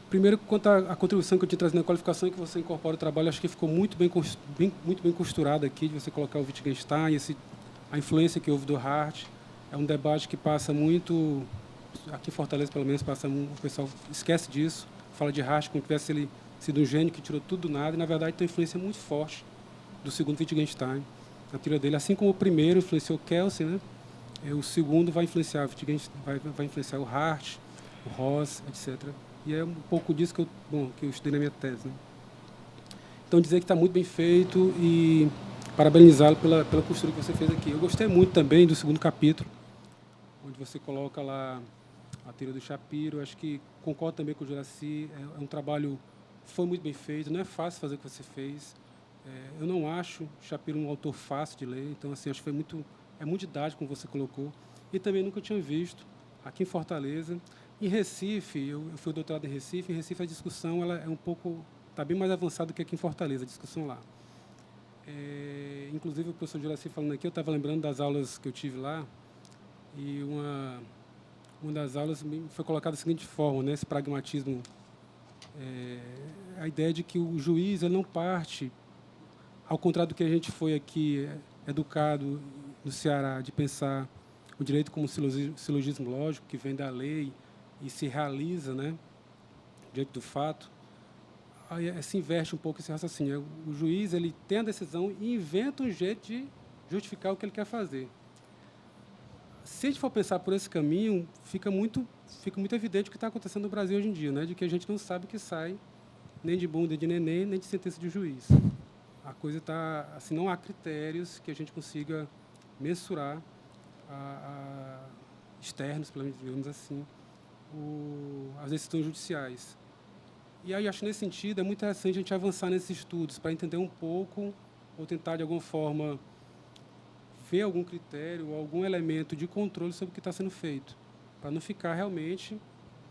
Primeiro, quanto à contribuição que eu te trazi na qualificação, que você incorpora o trabalho, acho que ficou muito bem costurado aqui, de você colocar o Wittgenstein, a influência que houve do Hart. É um debate que passa muito, aqui em Fortaleza, pelo menos, o pessoal esquece disso, fala de Hart como se tivesse ele sido um gênio que tirou tudo do nada, e, na verdade, tem uma influência muito forte do segundo Wittgenstein, na teoria dele. Assim como o primeiro influenciou Kelsen, né? O segundo vai influenciar vai influenciar o Hart, o Ross, etc. E é um pouco disso que eu estudei na minha tese, né? Então, dizer que está muito bem feito e parabenizá-lo pela costura que você fez aqui. Eu gostei muito também do segundo capítulo, onde você coloca lá a teoria do Shapiro. Acho que concordo também com o Juracy. É um trabalho que foi muito bem feito. Não é fácil fazer o que você fez. Eu não acho Shapiro um autor fácil de ler. Então, assim, acho que é muito didático, como você colocou. E também nunca tinha visto aqui em Fortaleza. Em Recife, eu fui doutorado em Recife. Em Recife, a discussão ela está bem mais avançada do que aqui em Fortaleza, a discussão lá. Inclusive, o professor Juracy falando aqui, eu estava lembrando das aulas que eu tive lá, e uma das aulas foi colocada da seguinte forma, né, esse pragmatismo, a ideia de que o juiz ele não parte, ao contrário do que a gente foi aqui educado no Ceará, de pensar o direito como silogismo lógico, que vem da lei e se realiza, né, diante do fato. Aí se inverte um pouco esse raciocínio. O juiz ele tem a decisão e inventa um jeito de justificar o que ele quer fazer. se a gente for pensar por esse caminho, fica muito evidente o que está acontecendo no Brasil hoje em dia, né? De que a gente não sabe o que sai nem de bunda de neném, nem de sentença de juiz. A coisa está, assim, não há critérios que a gente consiga mensurar externos, pelo menos, digamos assim, as decisões judiciais. E aí, acho que nesse sentido, é muito interessante a gente avançar nesses estudos para entender um pouco, ou tentar, de alguma forma, ver algum critério, algum elemento de controle sobre o que está sendo feito, para não ficar realmente,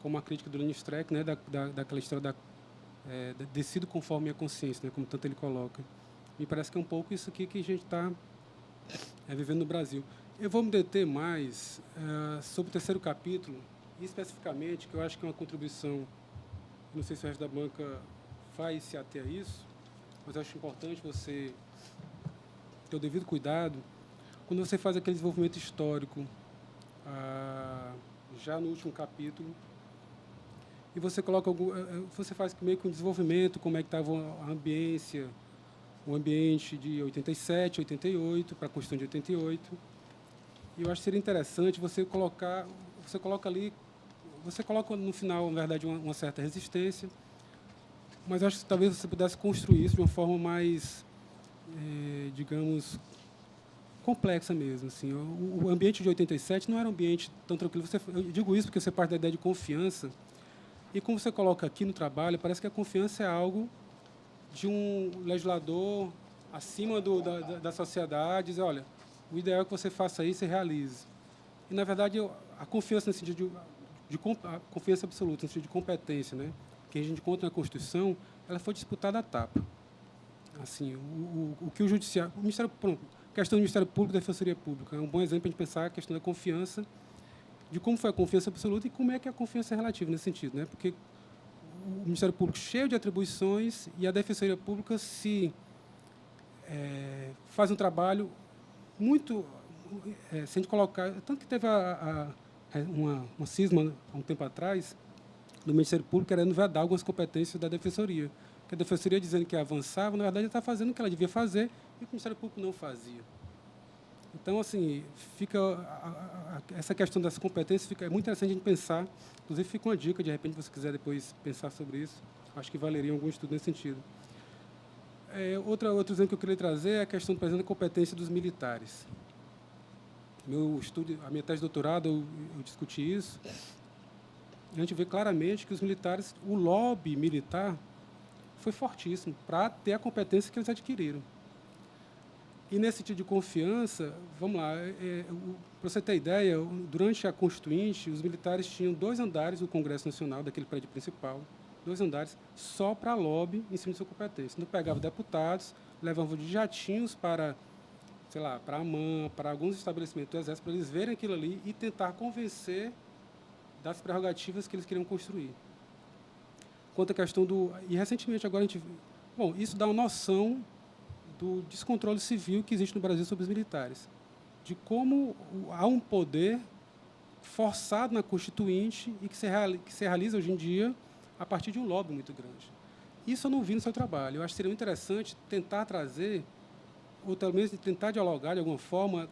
como a crítica do Lenin Streck, né, daquela história decido conforme a consciência, né, como tanto ele coloca. Me parece que é um pouco isso aqui que a gente está vivendo no Brasil. Eu vou me deter mais sobre o terceiro capítulo, e especificamente, que eu acho que é uma contribuição, não sei se o resto da banca vai se ater a isso, mas eu acho importante você ter o devido cuidado quando você faz aquele desenvolvimento histórico, já no último capítulo, e você coloca você faz meio que um desenvolvimento, como é que estava a ambiência, o ambiente de 87, 88, para a Constituição de 88. E eu acho que seria interessante você coloca no final, na verdade, uma certa resistência, mas eu acho que talvez você pudesse construir isso de uma forma mais, digamos, complexa mesmo. Assim. O ambiente de 87 não era um ambiente tão tranquilo. Eu digo isso porque você parte da ideia de confiança, e como você coloca aqui no trabalho, parece que a confiança é algo de um legislador acima da sociedade, dizer, olha, o ideal é que você faça isso e realize. E, na verdade, a confiança no sentido a confiança absoluta, no sentido de competência, né, que a gente encontra na Constituição, ela foi disputada à tapa. Assim, o que o Judiciário... A questão do Ministério Público e da Defensoria Pública é um bom exemplo para a gente pensar a questão da confiança, de como foi a confiança absoluta e como é que a confiança é relativa nesse sentido, né? Porque o Ministério Público cheio de atribuições e a Defensoria Pública faz um trabalho muito... se a gente colocar... Tanto que teve uma cisma, há um tempo atrás, do Ministério Público querendo vedar algumas competências da Defensoria. Que a Defensoria, dizendo que avançava, na verdade, está fazendo o que ela devia fazer e o Ministério Público não fazia. Então, assim, fica essa questão das competências é muito interessante a gente pensar. Inclusive, fica uma dica, de repente, se você quiser depois pensar sobre isso. Acho que valeria algum estudo nesse sentido. Outro exemplo que eu queria trazer é a questão, por exemplo, da competência dos militares. A minha tese de doutorado, eu discuti isso. A gente vê claramente que os militares, o lobby militar foi fortíssimo para ter a competência que eles adquiriram. E nesse sentido de confiança, vamos lá, para você ter ideia, durante a Constituinte, os militares tinham 2 andares do Congresso Nacional, daquele prédio principal, 2 andares, só para lobby em cima de sua competência. Então, pegavam deputados, levavam de jatinhos para, sei lá, para a AMAN, para alguns estabelecimentos do Exército, para eles verem aquilo ali e tentar convencer das prerrogativas que eles queriam construir. Quanto à questão do... E, recentemente, agora a gente... Bom, isso dá uma noção do descontrole civil que existe no Brasil sobre os militares, de como há um poder forçado na Constituinte e que se realiza hoje em dia a partir de um lobby muito grande. Isso eu não vi no seu trabalho. Eu acho que seria muito interessante tentar trazer, ou pelo menos tentar dialogar de alguma forma,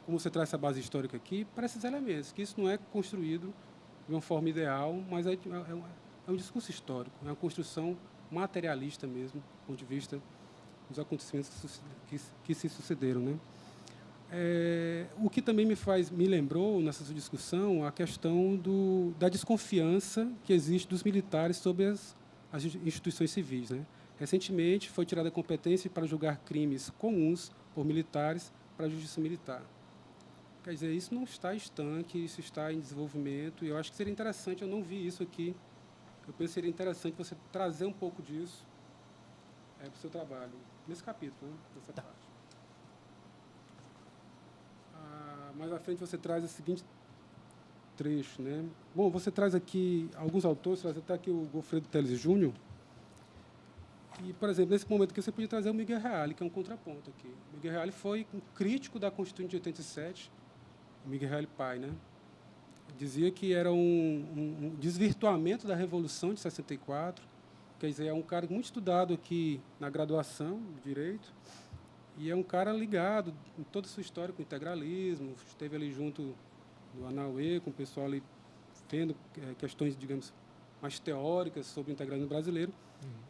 como você traz essa base histórica aqui, para esses elementos, que isso não é construído de uma forma ideal, mas é um discurso histórico, é uma construção materialista mesmo, do ponto de vista dos acontecimentos que se sucederam, né? O que também me lembrou nessa discussão a questão da desconfiança que existe dos militares sobre as instituições civis, né? Recentemente foi tirada a competência para julgar crimes comuns por militares para a justiça militar. Quer dizer, isso não está estanque, isso está em desenvolvimento, e eu acho que seria interessante, eu não vi isso aqui, eu penso que seria interessante você trazer um pouco disso para o seu trabalho, nesse capítulo, né, nessa parte. Mais à frente você traz o seguinte trecho, né? Bom, você traz aqui alguns autores, traz até aqui o Goffredo Teles Júnior, e, por exemplo, nesse momento aqui você podia trazer o Miguel Reale, que é um contraponto aqui. O Miguel Reale foi um crítico da Constituinte de 87, o Miguel Reale pai, né? Dizia que era um desvirtuamento da Revolução de 64, quer dizer, é um cara muito estudado aqui na graduação de Direito, e é um cara ligado em toda a sua história com o integralismo, esteve ali junto do Anauê, com o pessoal ali vendo questões, digamos, mais teóricas sobre o integralismo brasileiro,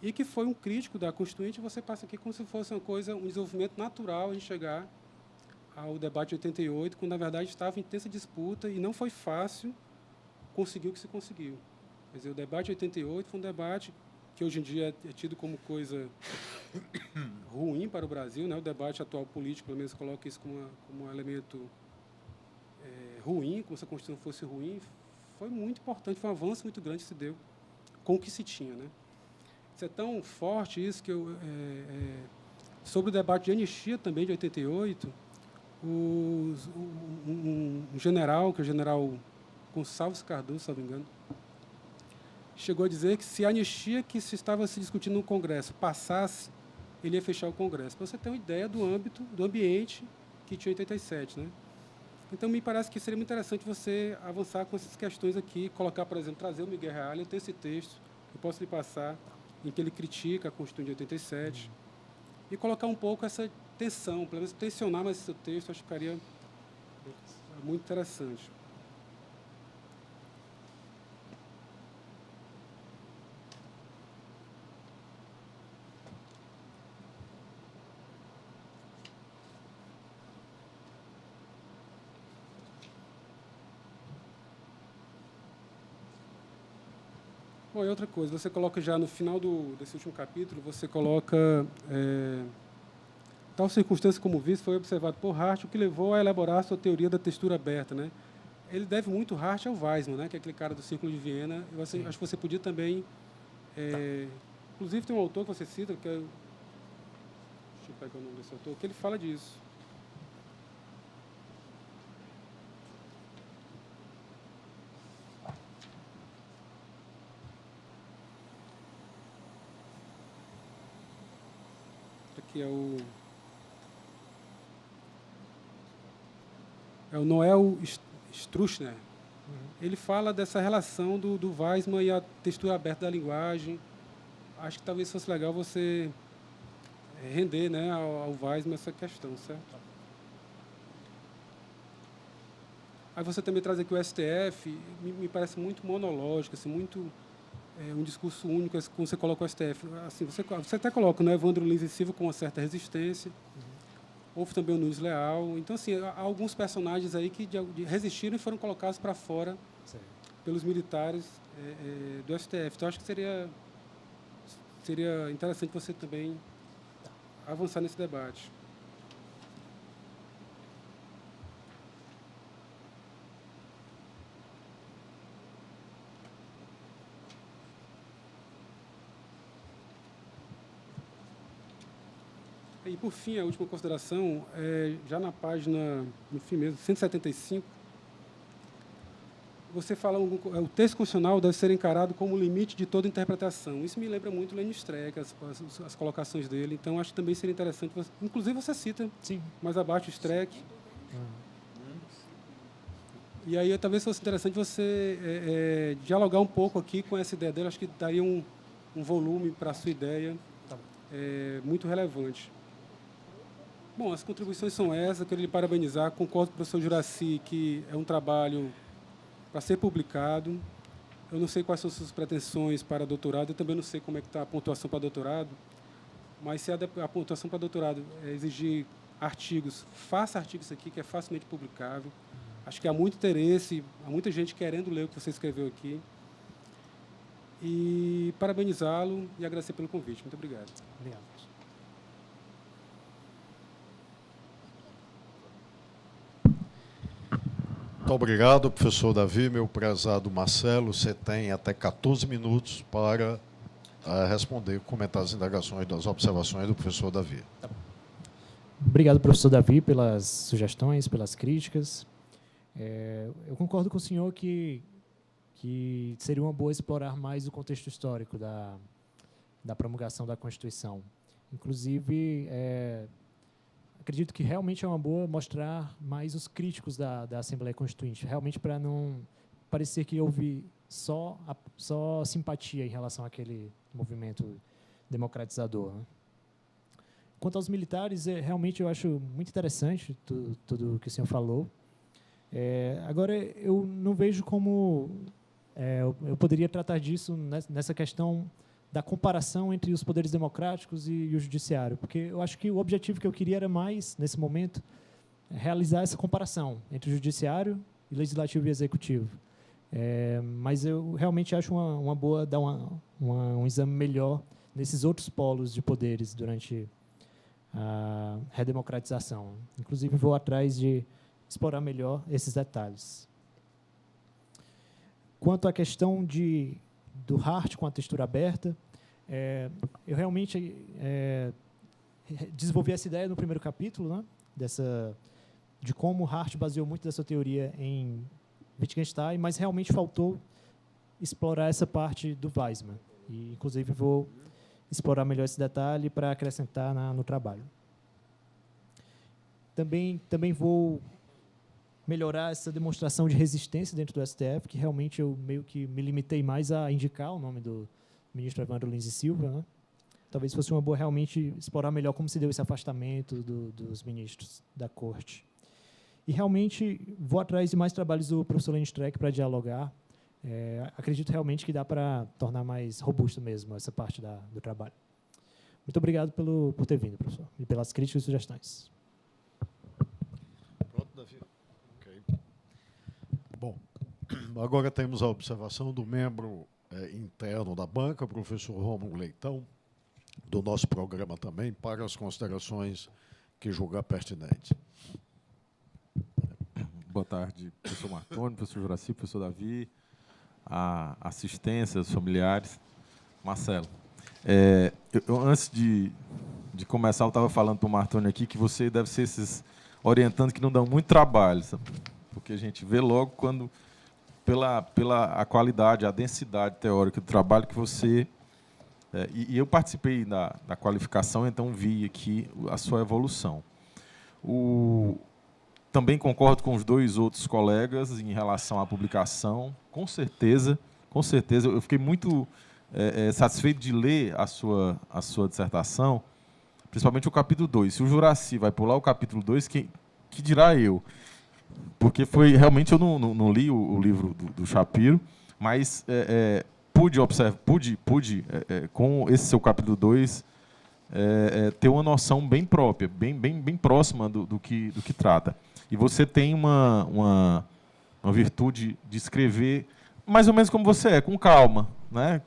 e que foi um crítico da Constituinte. Você passa aqui como se fosse uma coisa, um desenvolvimento natural de chegar ao debate de 88, quando, na verdade, estava em intensa disputa e não foi fácil conseguir o que se conseguiu. Quer dizer, o debate de 88 foi um debate que hoje em dia é tido como coisa ruim para o Brasil, né? O debate atual político, pelo menos, coloca isso como um elemento ruim, como se a Constituição fosse ruim. Foi muito importante, foi um avanço muito grande que se deu com o que se tinha, né? Isso é tão forte isso que sobre o debate de anistia também de 88, um general, que é o general Gonçalves Cardoso, se não me engano, chegou a dizer que se a anistia que se estava se discutindo no Congresso passasse, ele ia fechar o Congresso. Para você ter uma ideia do âmbito, do ambiente que tinha em 87, né? Então, me parece que seria muito interessante você avançar com essas questões aqui, colocar, por exemplo, trazer o Miguel Reale. Eu tenho esse texto, eu posso lhe passar, em que ele critica a Constituição de 87, e colocar um pouco essa tensão, pelo menos tensionar mais esse texto, acho que ficaria muito interessante. Bom, e outra coisa, você coloca já no final desse último capítulo, você coloca tal circunstância como visto foi observado por Hart, o que levou a elaborar a sua teoria da textura aberta, né? Ele deve muito Hart ao Weizmann, né? Que é aquele cara do Círculo de Viena. Eu acho que você podia também, inclusive tem um autor que você cita, que é, deixa eu pegar o nome desse autor, que ele fala disso. Que é o Noel Stroessner. Ele fala dessa relação do Weizmann e a textura aberta da linguagem. Acho que talvez fosse legal você render, né, ao Weizmann essa questão, certo? Aí você também traz aqui o STF, me parece muito monológico, assim, muito um discurso único, como você coloca o STF. Assim, você até coloca, né, Evandro Lins e Silva com uma certa resistência. Houve também o Nunes Leal. Então, assim, há alguns personagens aí que resistiram e foram colocados para fora pelos militares do STF. Então, acho que seria interessante você também avançar nesse debate. E, por fim, a última consideração, já na página, no fim mesmo, 175, você fala o texto constitucional deve ser encarado como limite de toda interpretação. Isso me lembra muito Lênin Streck, as colocações dele. Então, acho que também seria interessante. Inclusive, você cita mais abaixo o Streck. E aí, talvez fosse interessante você dialogar um pouco aqui com essa ideia dele. Acho que daria um volume para a sua ideia muito relevante. Bom, as contribuições são essas. Quero lhe parabenizar. Concordo com o professor Juraci que é um trabalho para ser publicado. Eu não sei quais são as suas pretensões para doutorado. Eu também não sei como é que está a pontuação para doutorado. Mas se a pontuação para doutorado exigir artigos, faça artigos aqui, que é facilmente publicável. Acho que há muito interesse, há muita gente querendo ler o que você escreveu aqui. E parabenizá-lo e agradecer pelo convite. Muito obrigado. Obrigado. Muito obrigado, professor Davi. Meu prezado Marcelo, você tem até 14 minutos para responder, comentar as indagações das observações do professor Davi. Tá bom. Obrigado, professor Davi, pelas sugestões, pelas críticas. Eu concordo com o senhor que seria uma boa explorar mais o contexto histórico da promulgação da Constituição. Inclusive, acredito que realmente é uma boa mostrar mais os críticos da Assembleia Constituinte, realmente para não parecer que houve só simpatia em relação àquele movimento democratizador, né? Quanto aos militares, realmente eu acho muito interessante tudo o que o senhor falou. Agora, eu não vejo como eu poderia tratar disso nessa questão da comparação entre os poderes democráticos e o judiciário, porque eu acho que o objetivo que eu queria era mais, nesse momento, realizar essa comparação entre o judiciário, legislativo e executivo. Mas eu realmente acho uma boa dar um exame melhor nesses outros polos de poderes durante a redemocratização. Inclusive, vou atrás de explorar melhor esses detalhes. Quanto à questão do Hart com a textura aberta, eu realmente desenvolvi essa ideia no primeiro capítulo, né, de como Hart baseou muito dessa teoria em Wittgenstein, mas realmente faltou explorar essa parte do Weismann. E, inclusive, vou explorar melhor esse detalhe para acrescentar no trabalho. Também vou melhorar essa demonstração de resistência dentro do STF, que realmente eu meio que me limitei mais a indicar o nome do ministro Evandro Lins e Silva, né? Talvez fosse uma boa realmente explorar melhor como se deu esse afastamento dos ministros da corte. E realmente vou atrás de mais trabalhos do professor Lenny Streck para dialogar. Acredito realmente que dá para tornar mais robusto mesmo essa parte do trabalho. Muito obrigado por ter vindo, professor, e pelas críticas e sugestões. Pronto, Davi? Ok. Bom, agora temos a observação do membro interno da banca, professor Rômulo Leitão, do nosso programa também, para as considerações que julgar pertinentes. Boa tarde, professor Martoni, professor Juraci, professor Davi, a assistência, os familiares. Marcelo, antes de começar, eu estava falando para o Martoni aqui que você deve ser esses orientando que não dão muito trabalho, sabe? Porque a gente vê logo quando, pela a qualidade, a densidade teórica do trabalho que você... E eu participei da qualificação, então vi aqui a sua evolução. Também concordo com os dois outros colegas em relação à publicação. Com certeza, eu fiquei muito satisfeito de ler a sua dissertação, principalmente o capítulo 2. Se o Juraci vai pular o capítulo 2, que dirá eu? Porque realmente eu não li o livro do Shapiro, mas pude com esse seu capítulo 2, ter uma noção bem própria, bem próxima do que trata. E você tem uma virtude de escrever mais ou menos como você com calma, né?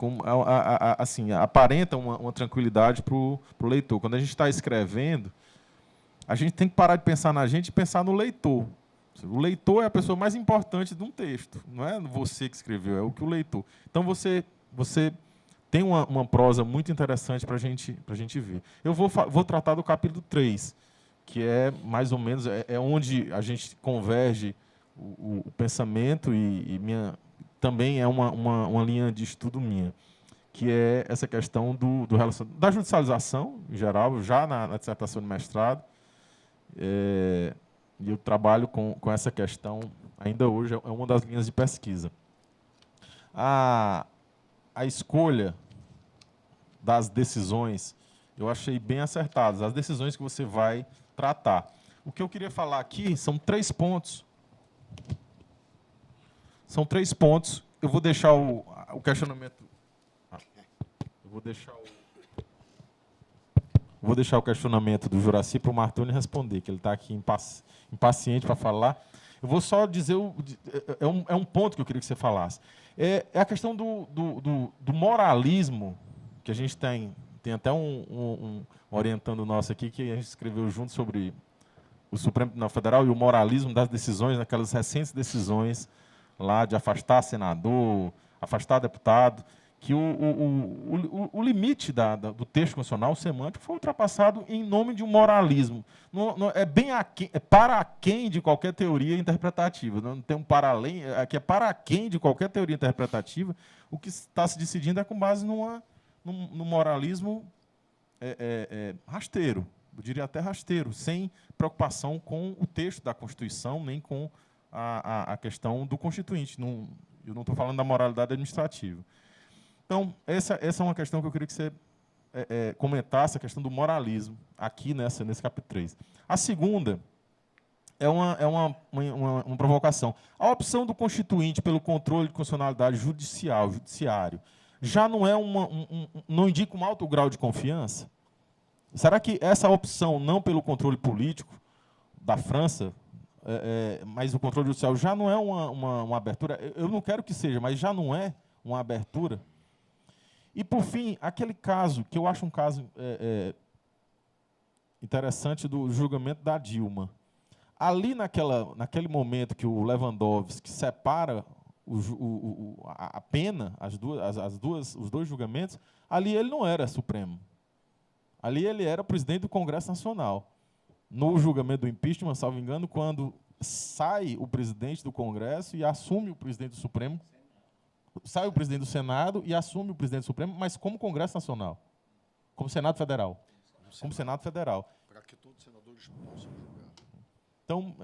Assim, aparenta uma tranquilidade para o leitor. Quando a gente está escrevendo, a gente tem que parar de pensar na gente e pensar no leitor. O leitor é a pessoa mais importante de um texto, não é você que escreveu, é o que o leitor. Então, você tem uma prosa muito interessante para a gente ver. Eu vou tratar do capítulo 3, que é mais ou menos onde a gente converge o pensamento e também é uma linha de estudo minha, que é essa questão da judicialização, em geral, já na dissertação de mestrado. E eu trabalho com essa questão, ainda hoje, é uma das linhas de pesquisa. A escolha das decisões, eu achei bem acertadas, as decisões que você vai tratar. O que eu queria falar aqui são 3 pontos. São 3 pontos. Eu vou deixar o questionamento... Vou deixar o questionamento do Juraci para o Martoni responder, que ele está aqui impaciente para falar. Eu vou só dizer... É um ponto que eu queria que você falasse. É a questão do moralismo, que a gente tem até um orientando nosso aqui, que a gente escreveu junto sobre o Supremo Tribunal Federal e o moralismo das decisões, naquelas recentes decisões lá de afastar senador, afastar deputado, que o limite do texto constitucional semântico foi ultrapassado em nome de um moralismo. É para aquém de qualquer teoria interpretativa. Não tem um para além, aqui é para aquém de qualquer teoria interpretativa. O que está se decidindo é com base num moralismo rasteiro, eu diria até rasteiro, sem preocupação com o texto da Constituição, nem com a questão do Constituinte. Eu não estou falando da moralidade administrativa. Então, essa é uma questão que eu queria que você comentasse, a questão do moralismo, aqui nesse capítulo 3. A segunda uma provocação. A opção do Constituinte pelo controle de constitucionalidade judiciário, já não é não indica um alto grau de confiança? Será que essa opção, não pelo controle político da França, mas o controle judicial, já não é uma abertura? Eu não quero que seja, mas já não é uma abertura? E, por fim, aquele caso, que eu acho um caso interessante, do julgamento da Dilma. Ali, naquele momento que o Lewandowski separa a pena, os dois julgamentos, ali ele não era Supremo. Ali ele era presidente do Congresso Nacional. No julgamento do impeachment, salvo engano, quando sai o presidente do Congresso e assume o presidente do Supremo, sai o presidente do Senado e assume o presidente do Supremo, mas como Congresso Nacional, como Senado Federal. Como Senado Federal. Para que todos os senadores possam julgar. Então,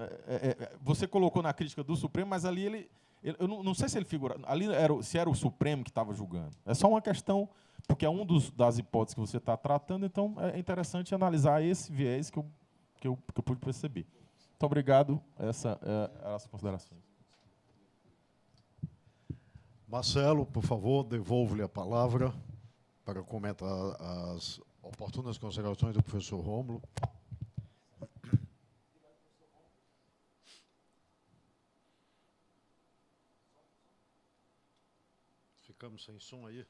você colocou na crítica do Supremo, mas ali eu não sei se ele figura. Ali se era o Supremo que estava julgando. É só uma questão, porque é das hipóteses que você está tratando, então é interessante analisar esse viés que eu pude perceber. Muito obrigado. Essas as considerações. Marcelo, por favor, devolvo-lhe a palavra para comentar as oportunas considerações do professor Rômulo. Ficamos sem som aí.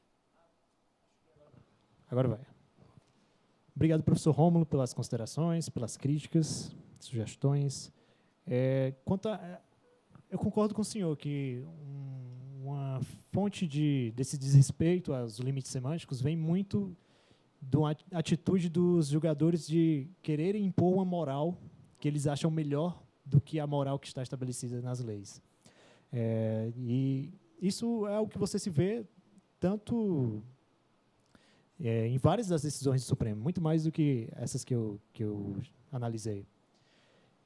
Agora vai. Obrigado, professor Rômulo, pelas considerações, pelas críticas, sugestões. Eu concordo com o senhor que uma fonte desse desrespeito aos limites semânticos vem muito da atitude dos julgadores de quererem impor uma moral que eles acham melhor do que a moral que está estabelecida nas leis. E isso é o que você se vê tanto em várias das decisões do Supremo, muito mais do que essas que eu analisei.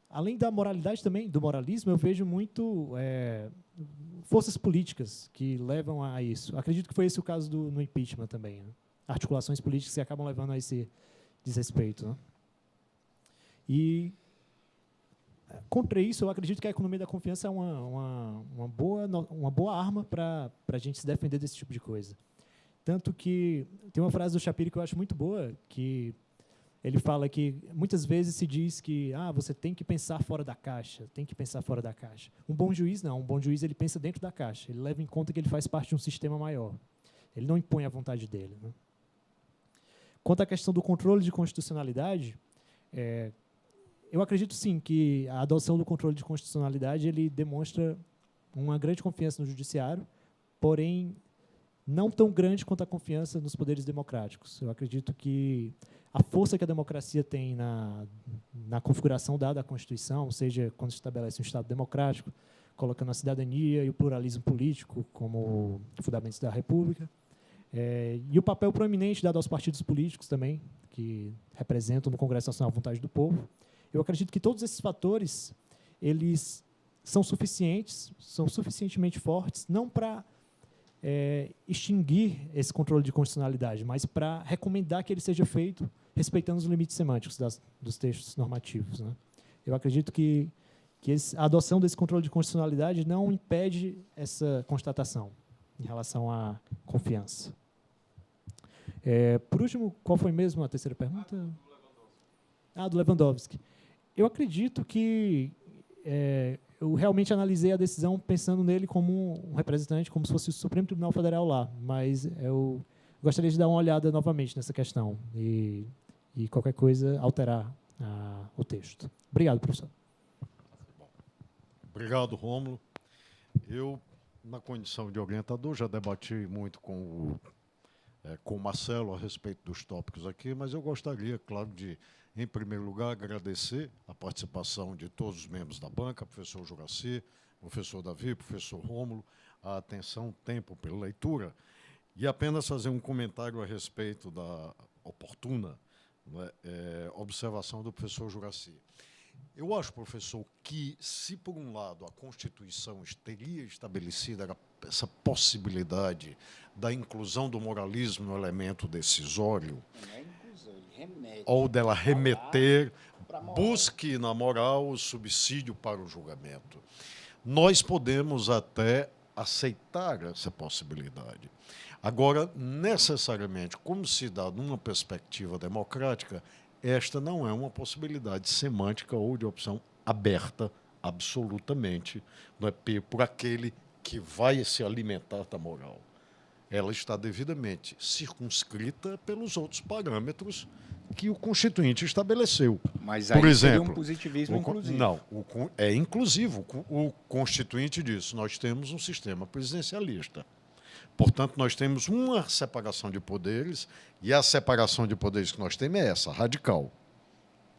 Além da moralidade também, do moralismo, eu vejo muito forças políticas que levam a isso. Acredito que foi esse o caso no impeachment também, né? Articulações políticas que acabam levando a esse desrespeito, né? E, contra isso, eu acredito que a economia da confiança é uma boa arma para a gente se defender desse tipo de coisa. Tanto que tem uma frase do Shapiro que eu acho muito boa, que ele fala que muitas vezes se diz que você tem que pensar fora da caixa, tem que pensar fora da caixa. Um bom juiz não, um bom juiz ele pensa dentro da caixa, ele leva em conta que ele faz parte de um sistema maior. Ele não impõe a vontade dele, né? Quanto à questão do controle de constitucionalidade, eu acredito sim que a adoção do controle de constitucionalidade ele demonstra uma grande confiança no judiciário, porém não tão grande quanto a confiança nos poderes democráticos. Eu acredito que a força que a democracia tem na configuração dada à Constituição, seja quando se estabelece um Estado democrático, colocando a cidadania e o pluralismo político como fundamentos da República, e o papel proeminente dado aos partidos políticos também, que representam no Congresso Nacional a vontade do povo, eu acredito que todos esses fatores eles são suficientemente fortes, não para extinguir esse controle de constitucionalidade, mas para recomendar que ele seja feito respeitando os limites semânticos dos textos normativos, né? Eu acredito que a adoção desse controle de constitucionalidade não impede essa constatação em relação à confiança. Por último, qual foi mesmo a terceira pergunta? Do Lewandowski. Eu acredito que eu realmente analisei a decisão pensando nele como um representante, como se fosse o Supremo Tribunal Federal lá, mas eu gostaria de dar uma olhada novamente nessa questão e qualquer coisa alterar o texto. Obrigado, professor. Obrigado, Rômulo. Eu, na condição de orientador, já debati muito com o Marcelo a respeito dos tópicos aqui, mas eu gostaria, claro, de, em primeiro lugar, agradecer a participação de todos os membros da banca, professor Juraci, professor Davi, professor Rômulo, a atenção, o tempo pela leitura, e apenas fazer um comentário a respeito da oportuna observação do professor Juraci. Eu acho, professor, que se, por um lado, a Constituição teria estabelecido essa possibilidade da inclusão do moralismo no elemento decisório, ou dela remeter busque na moral o subsídio para o julgamento. Nós podemos até aceitar essa possibilidade. Agora, necessariamente, como se dá numa perspectiva democrática, esta não é uma possibilidade semântica ou de opção aberta absolutamente, não é, por aquele que vai se alimentar da moral. Ela está devidamente circunscrita pelos outros parâmetros que o Constituinte estabeleceu. Mas aí por exemplo, seria um positivismo inclusivo. Não, é inclusivo. O Constituinte diz, nós temos um sistema presidencialista. Portanto, nós temos uma separação de poderes, e a separação de poderes que nós temos é essa, radical.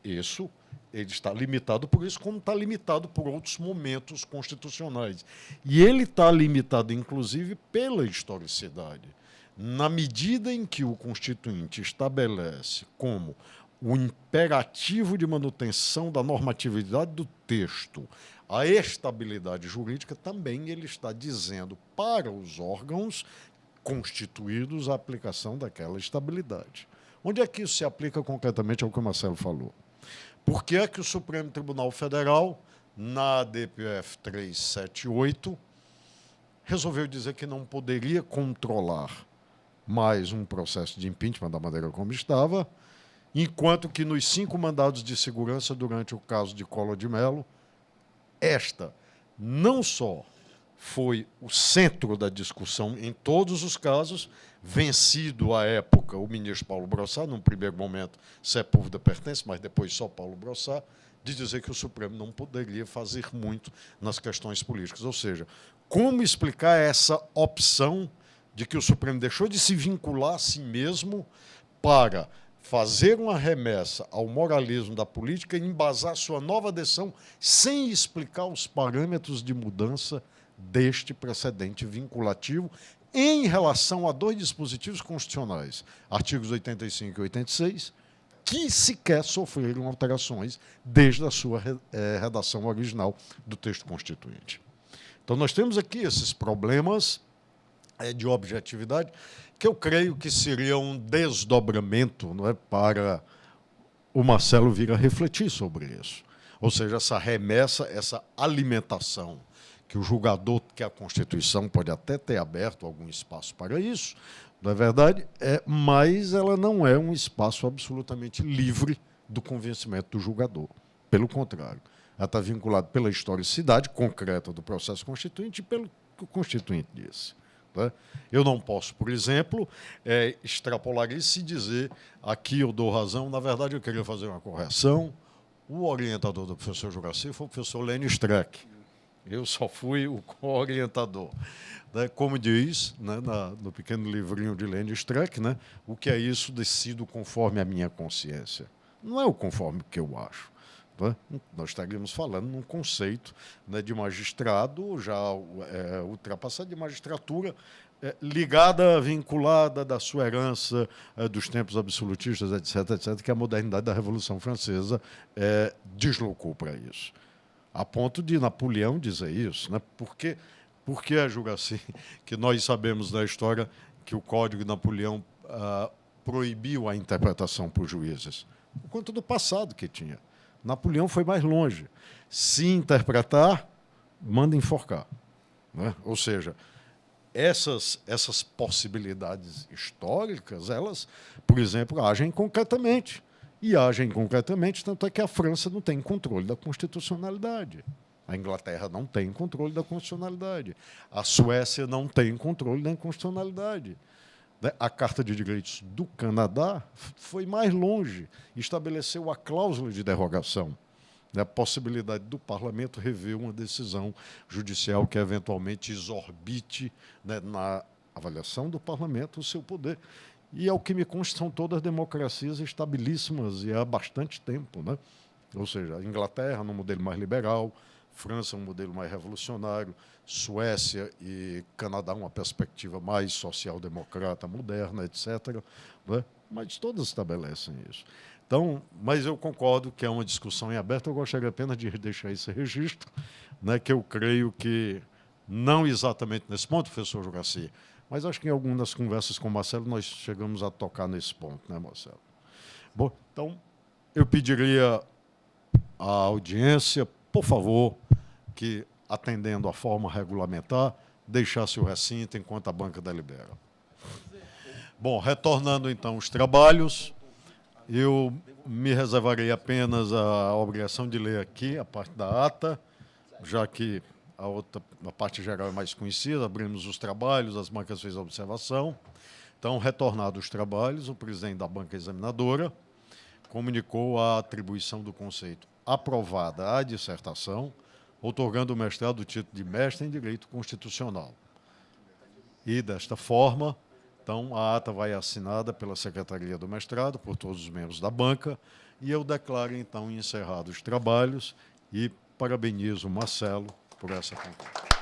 Isso, ele está limitado por isso, como está limitado por outros momentos constitucionais. E ele está limitado, inclusive, pela historicidade. Na medida em que o Constituinte estabelece como o imperativo de manutenção da normatividade do texto a estabilidade jurídica, também ele está dizendo para os órgãos constituídos a aplicação daquela estabilidade. Onde é que isso se aplica concretamente ao que o Marcelo falou? Por que é que o Supremo Tribunal Federal, na DPF 378, resolveu dizer que não poderia controlar mais um processo de impeachment da maneira como estava, enquanto que nos 5 mandados de segurança durante o caso de Collor de Mello, esta não só foi o centro da discussão em todos os casos, vencido à época o ministro Paulo Brossat, num primeiro momento Sepúlveda pertence, mas depois só Paulo Brossat, de dizer que o Supremo não poderia fazer muito nas questões políticas. Ou seja, como explicar essa opção de que o Supremo deixou de se vincular a si mesmo para fazer uma remessa ao moralismo da política e embasar sua nova decisão sem explicar os parâmetros de mudança deste precedente vinculativo em relação a 2 dispositivos constitucionais, artigos 85 e 86, que sequer sofreram alterações desde a sua redação original do texto constituinte. Então, nós temos aqui esses problemas de objetividade, que eu creio que seria um desdobramento, não é, para o Marcelo vir a refletir sobre isso. Ou seja, essa remessa, essa alimentação, que o julgador, que a Constituição pode até ter aberto algum espaço para isso, não é verdade? Mas ela não é um espaço absolutamente livre do convencimento do julgador. Pelo contrário, ela está vinculada pela historicidade concreta do processo constituinte e pelo que o Constituinte disse. Eu não posso, por exemplo, extrapolar isso e dizer, aqui eu dou razão, na verdade eu queria fazer uma correção, o orientador do professor Juraci foi o professor Lênio Streck, eu só fui o orientador. Como diz, né, no pequeno livrinho de Lênio Streck, né, o que é isso decido conforme a minha consciência. Não é o conforme que eu acho. Nós estaríamos falando num conceito, né, de magistrado já ultrapassado, de magistratura ligada, vinculada da sua herança dos tempos absolutistas, etc., que a modernidade da Revolução Francesa deslocou para isso. A ponto de Napoleão dizer isso. Né? Por que a Juraci, que nós sabemos da história que o Código de Napoleão proibiu a interpretação por juízes? Por conta do passado que tinha. Napoleão foi mais longe. Se interpretar, manda enforcar. Né? Ou seja, essas possibilidades históricas, elas, por exemplo, agem concretamente. E agem concretamente, tanto é que a França não tem controle da constitucionalidade. A Inglaterra não tem controle da constitucionalidade. A Suécia não tem controle da constitucionalidade. A Carta de Direitos do Canadá foi mais longe, estabeleceu a cláusula de derrogação, a possibilidade do parlamento rever uma decisão judicial que eventualmente exorbite, né, na avaliação do parlamento o seu poder. E, ao que me consta, são todas democracias estabilíssimas e há bastante tempo. Né? Ou seja, a Inglaterra num modelo mais liberal, França um modelo mais revolucionário, Suécia e Canadá uma perspectiva mais social-democrata, moderna, etc. Né? Mas todas estabelecem isso. Então, mas eu concordo que é uma discussão em aberto. Eu gostaria apenas de deixar esse registro, né, que eu creio que, não exatamente nesse ponto, professor Juraci, mas acho que em algumas conversas com o Marcelo nós chegamos a tocar nesse ponto, né, Marcelo? Bom, então, eu pediria a audiência, por favor, que, atendendo à forma regulamentar, deixasse o recinto enquanto a banca delibera. Bom, retornando então aos trabalhos, eu me reservarei apenas a obrigação de ler aqui a parte da ata, já que a parte geral é mais conhecida, abrimos os trabalhos, as bancas fez a observação. Então, retornados os trabalhos, o presidente da banca examinadora comunicou a atribuição do conceito aprovada à dissertação, outorgando o mestrado do título de mestre em Direito Constitucional. E, desta forma, então, a ata vai assinada pela Secretaria do Mestrado, por todos os membros da banca, e eu declaro, então, encerrados os trabalhos e parabenizo o Marcelo por essa conquista.